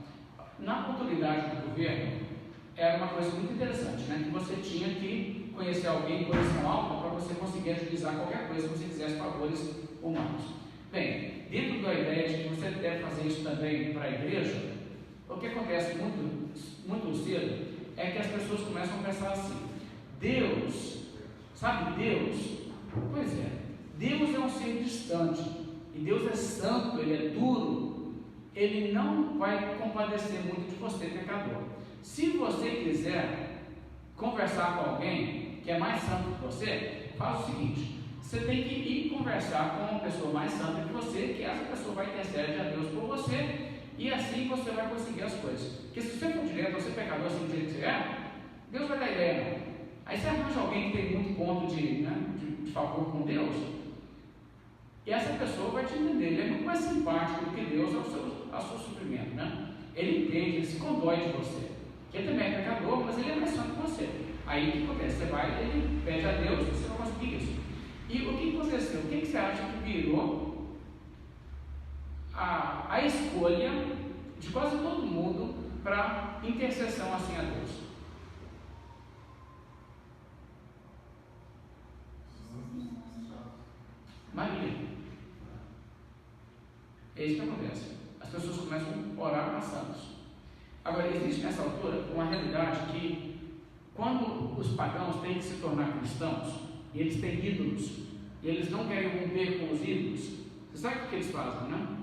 Na autoridade do governo, era uma coisa muito interessante, né? Que você tinha que conhecer alguém em posição alta para você conseguir agilizar qualquer coisa que você quisesse favores humanos. Bem, dentro da ideia de que você deve fazer isso também para a igreja, o que acontece muito cedo é que as pessoas começam a pensar assim: Deus, sabe Deus? Pois é, Deus é um ser distante, e Deus é santo, Ele é duro, Ele não vai compadecer muito de você, pecador. Se você quiser conversar com alguém que é mais santo que você, faz o seguinte: você tem que ir conversar com uma pessoa mais santa que você, que essa pessoa vai interceder a Deus por você, e assim você vai conseguir as coisas. Porque se você for direto, você é pecador assim do jeito que você é, Deus vai dar ideia, não. Aí você arranja alguém que tem muito ponto de favor com Deus, e essa pessoa vai te entender. Ele é muito mais simpático do que Deus ao seu sofrimento, né? Ele entende, ele se condói de você, que ele também é pecador, mas ele é mais santo que você. Aí o que acontece? Você vai, ele pede a Deus, você vai conseguir isso. E o que aconteceu? O que você acha que virou a escolha de quase todo mundo para intercessão assim a Deus? Maria. É isso que acontece. As pessoas começam a orar para santos. Agora, existe nessa altura uma realidade que, quando os pagãos têm que se tornar cristãos, e eles têm ídolos, e eles não querem romper com os ídolos, você sabe o que eles fazem, né?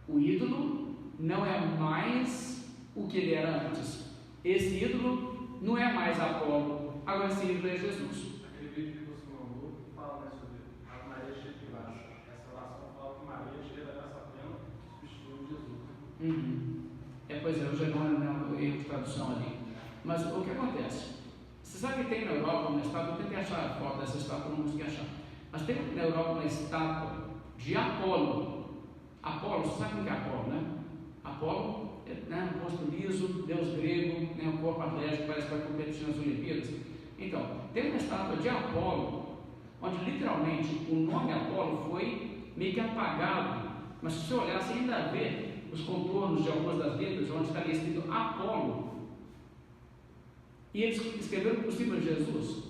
O ídolo não é mais o que ele era antes. Esse ídolo não é mais Apolo, agora esse ídolo é Jesus. Aquele vídeo que você mandou fala, né, sobre a Maria cheia de graça. Essa oração fala que Maria cheia da graça plena substituiu Jesus. Pois é, o Jerônimo não é erro de tradução ali. Mas o que acontece? Você sabe que tem na Europa uma estátua, eu tentei achar a foto dessa estátua, não consegui achar. Mas tem na Europa uma estátua de Apolo. Apolo, você sabe o que é Apolo, né? Apolo é, né, um rosto liso, deus grego, né, um corpo atlético, parece que vai competir nas Olimpíadas. Então, tem uma estátua de Apolo, onde literalmente o nome Apolo foi meio que apagado, mas se você olhar, você ainda vê os contornos de algumas das letras, onde está escrito Apolo. E eles escreveram por cima de Jesus.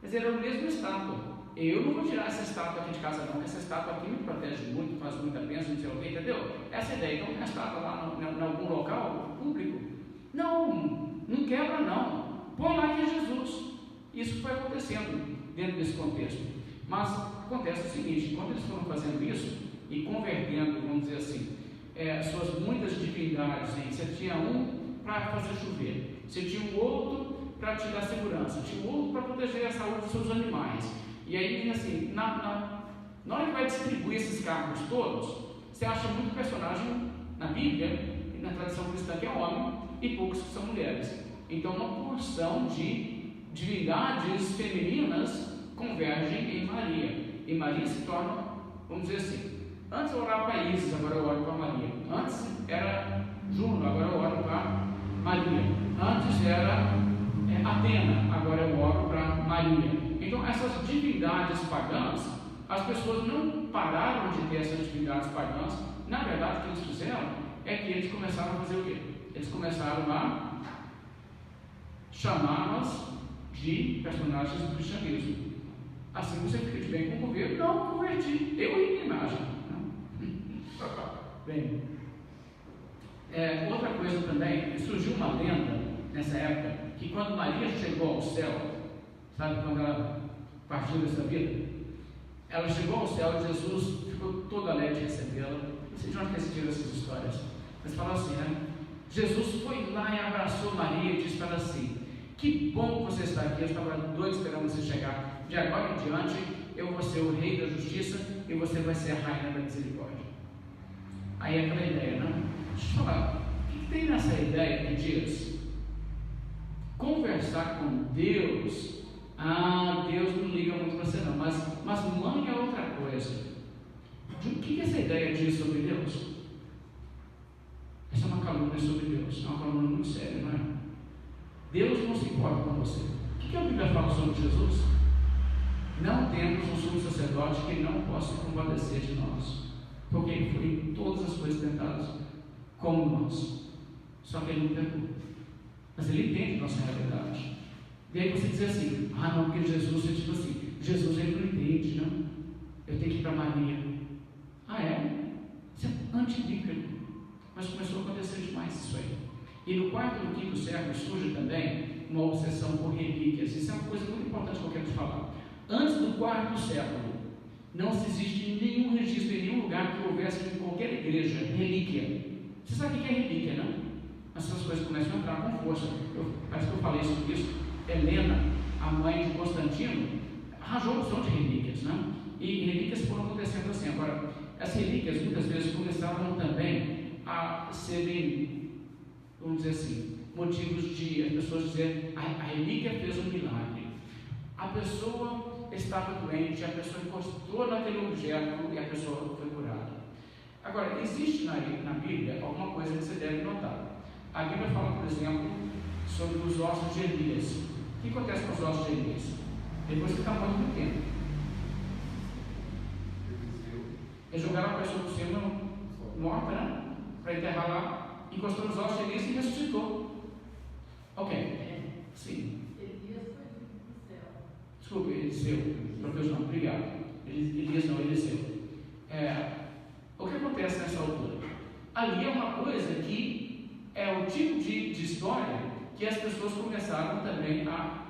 Mas era a mesma estátua. Eu não vou tirar essa estátua aqui de casa, não, porque essa estátua aqui me protege muito, faz muita bênção, não sei o que, entendeu? Essa ideia. Então, tem a estátua lá em algum local público? Não quebra, não. Põe lá que é Jesus. Isso foi acontecendo dentro desse contexto. Mas acontece o seguinte: enquanto eles foram fazendo isso e convertendo, vamos dizer assim, suas muitas divindades, você tinha um para fazer chover, você tinha um outro para te dar segurança, tinha um outro para proteger a saúde dos seus animais. E aí, assim, na hora que vai distribuir esses cargos todos, você acha muito personagem na Bíblia e na tradição cristã que é homem e poucos que são mulheres. Então, uma porção de divindades femininas convergem em Maria. E Maria se torna, vamos dizer assim, antes eu orava para Isis, agora eu oro para Maria. Antes era Juno, agora eu oro para Maria. Antes era Atena, agora eu oro para Maria. Então, essas divindades pagãs, as pessoas não pararam de ter essas divindades pagãs. Na verdade, o que eles fizeram é que eles começaram a fazer o quê? Eles começaram a chamá-las de personagens do cristianismo. Assim você fica de bem com o governo. Não, converti, eu e minha imagem. Bem, outra coisa também, surgiu uma lenda nessa época, que quando Maria chegou ao céu, sabe, quando ela partiu dessa vida, ela chegou ao céu e Jesus ficou todo alegre de recebê-la. Não sei de onde assistiram essas histórias, mas falou assim, né? Jesus foi lá e abraçou Maria e disse para ela assim: que bom que você está aqui, eu estava doido esperando você chegar. De agora em diante, eu vou ser o rei da justiça e você vai ser a rainha da misericórdia. Aí é aquela ideia, né? Deixa eu falar, o que tem nessa ideia que diz conversar com Deus? Deus não liga muito para você não, mas mãe é outra coisa. O que essa ideia diz sobre Deus? Essa é uma calúnia sobre Deus, é uma calúnia muito séria, não é? Deus não se importa com você. O que a Bíblia fala sobre Jesus? Não temos um sumo sacerdote que não possa compadecer de nós, porque ele foi em todas as coisas tentadas como nós, só que ele não pecou. Mas ele entende nossa realidade. Daí você diz assim, não, porque Jesus é tipo assim, Jesus ele não entende, não? Eu tenho que ir para Maria. Isso é antibíblico. Mas começou a acontecer demais isso aí. E no quarto e no quinto século surge também uma obsessão por relíquias. Isso é uma coisa muito importante que eu quero te falar. Antes do quarto século, não se existe nenhum registro em nenhum lugar que houvesse em qualquer igreja relíquia. Você sabe o que é relíquia, não? Essas coisas começam a entrar com força. Parece que eu falei sobre isso. Helena, a mãe de Constantino, arranjou a opção de relíquias, né? E relíquias foram acontecendo assim. Agora, as relíquias muitas vezes começaram também a serem, vamos dizer assim, motivos de as pessoas dizerem a relíquia fez um milagre. A pessoa estava doente, a pessoa encostou naquele objeto e a pessoa foi curada. Agora, existe na Bíblia alguma coisa que você deve notar. A Bíblia fala, por exemplo, sobre os ossos de Elias. O que acontece com os ossos de Elias? Depois que está morto muito tempo. Eles jogaram a pessoa por cima, morta, né? Para enterrar lá, encostou nos ossos de Elias e ressuscitou. Ok. Sim. Elias foi do céu. Desculpe, Eliseu. Professor, obrigado. Elias não, Eliseu. O que acontece nessa altura? Ali é uma coisa que é o tipo de história que as pessoas começaram também a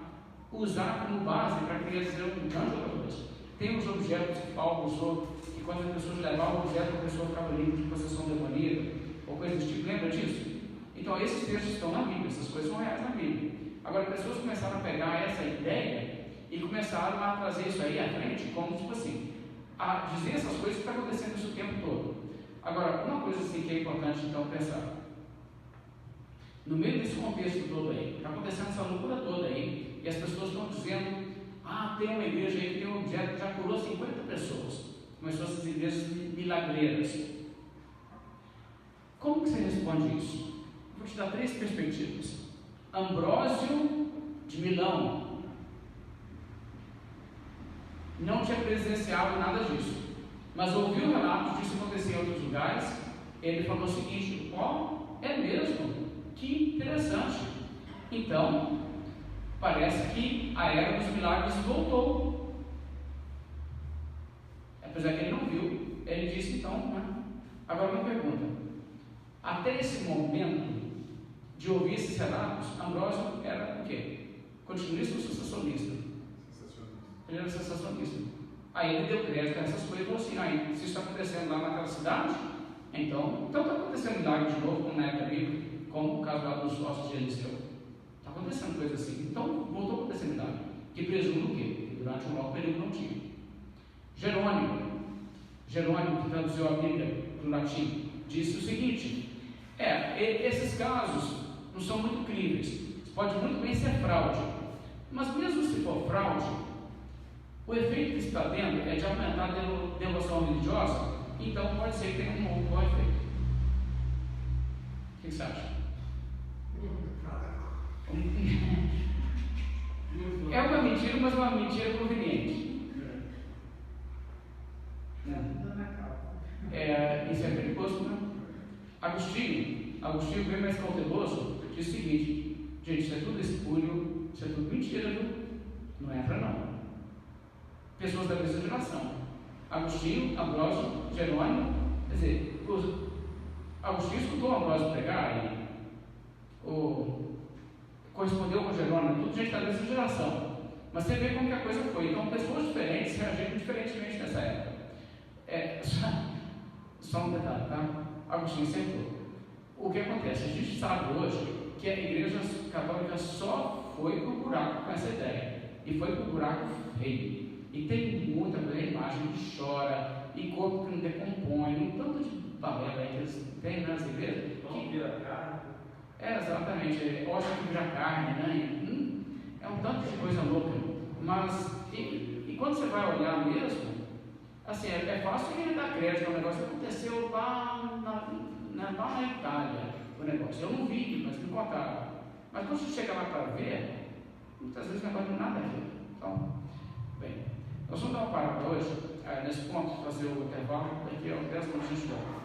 usar como base para criar um tanto de coisa. Tem os objetos que Paulo usou, que quando as pessoas levavam o objeto, a pessoa ficava livre de possessão demoníaca, ou coisa desse tipo. Lembra disso? Então, esses textos estão na Bíblia, essas coisas são reais na Bíblia. Agora, pessoas começaram a pegar essa ideia e começaram a trazer isso aí à frente, como tipo assim, a dizer essas coisas que está acontecendo isso o tempo todo. Agora, uma coisa assim que é importante então pensar. No meio desse contexto todo aí, está acontecendo essa loucura toda aí, e as pessoas estão dizendo, tem uma igreja aí que tem um objeto que já curou 50 pessoas. Começou essas igrejas milagreiras. Como que você responde isso? Vou te dar 3 perspectivas. Ambrósio de Milão não tinha presenciado nada disso, mas ouviu relatos disso acontecer em outros lugares. Ele falou o seguinte: é mesmo? Que interessante. Então, parece que a era dos milagres voltou. Apesar que ele não viu, ele disse então, né? Agora uma pergunta: até esse momento de ouvir esses relatos, Ambrósio era o quê? Continuista ou sensacionista? Ele era sensacionista. Aí ele deu crédito a essas coisas e falou assim: se isso está acontecendo lá naquela cidade, então está acontecendo milagre de novo, como na época bíblica, como o caso lá dos ossos de Eliseu. Está acontecendo coisa assim. Então voltou a acontecer milagre. Que presumo o quê? Que durante um longo período não tinha. Jerônimo, que traduziu a Bíblia para o latim, disse o seguinte: esses casos não são muito críveis. Pode muito bem ser fraude, mas mesmo se for fraude, o efeito que está tendo é de aumentar a devoção religiosa, então pode ser que tenha um bom efeito. O que você acha? É uma mentira, mas uma mentira conveniente. Isso é perigoso, né? Agostinho bem mais cauteloso, diz o seguinte: gente, isso é tudo espúrio, isso é tudo mentira, viu? Não entra não. Pessoas da mesma geração: Agostinho, Ambrósio, Jerônimo. Quer dizer, Agostinho escutou Ambrósio pregar e correspondeu com Jerônimo, tudo gente da mesma geração. Mas você vê como que a coisa foi. Então, pessoas diferentes reagiram diferentemente nessa época. Só um detalhe, tá? Agostinho acertou. O que acontece? A gente sabe hoje que a igreja católica só foi pro buraco com essa ideia. E foi pro buraco feio. E tem muita imagem que chora, e corpo que não decompõe, um tanto de balela aí que eles têm nas igrejas. Que vira carne. Exatamente. Ócio que vira carne, né? É um tanto de coisa louca. Mas, e quando você vai olhar mesmo, assim, é fácil que ele dá crédito ao negócio. Aconteceu lá na Itália, o negócio. Eu não vi, mas me contaram. Mas quando você chega lá para ver, muitas vezes o negócio não tem nada a ver. Então, bem, nós vamos dar uma parada hoje, nesse ponto, fazer o intervalo, daqui a 10 minutos a gente volta.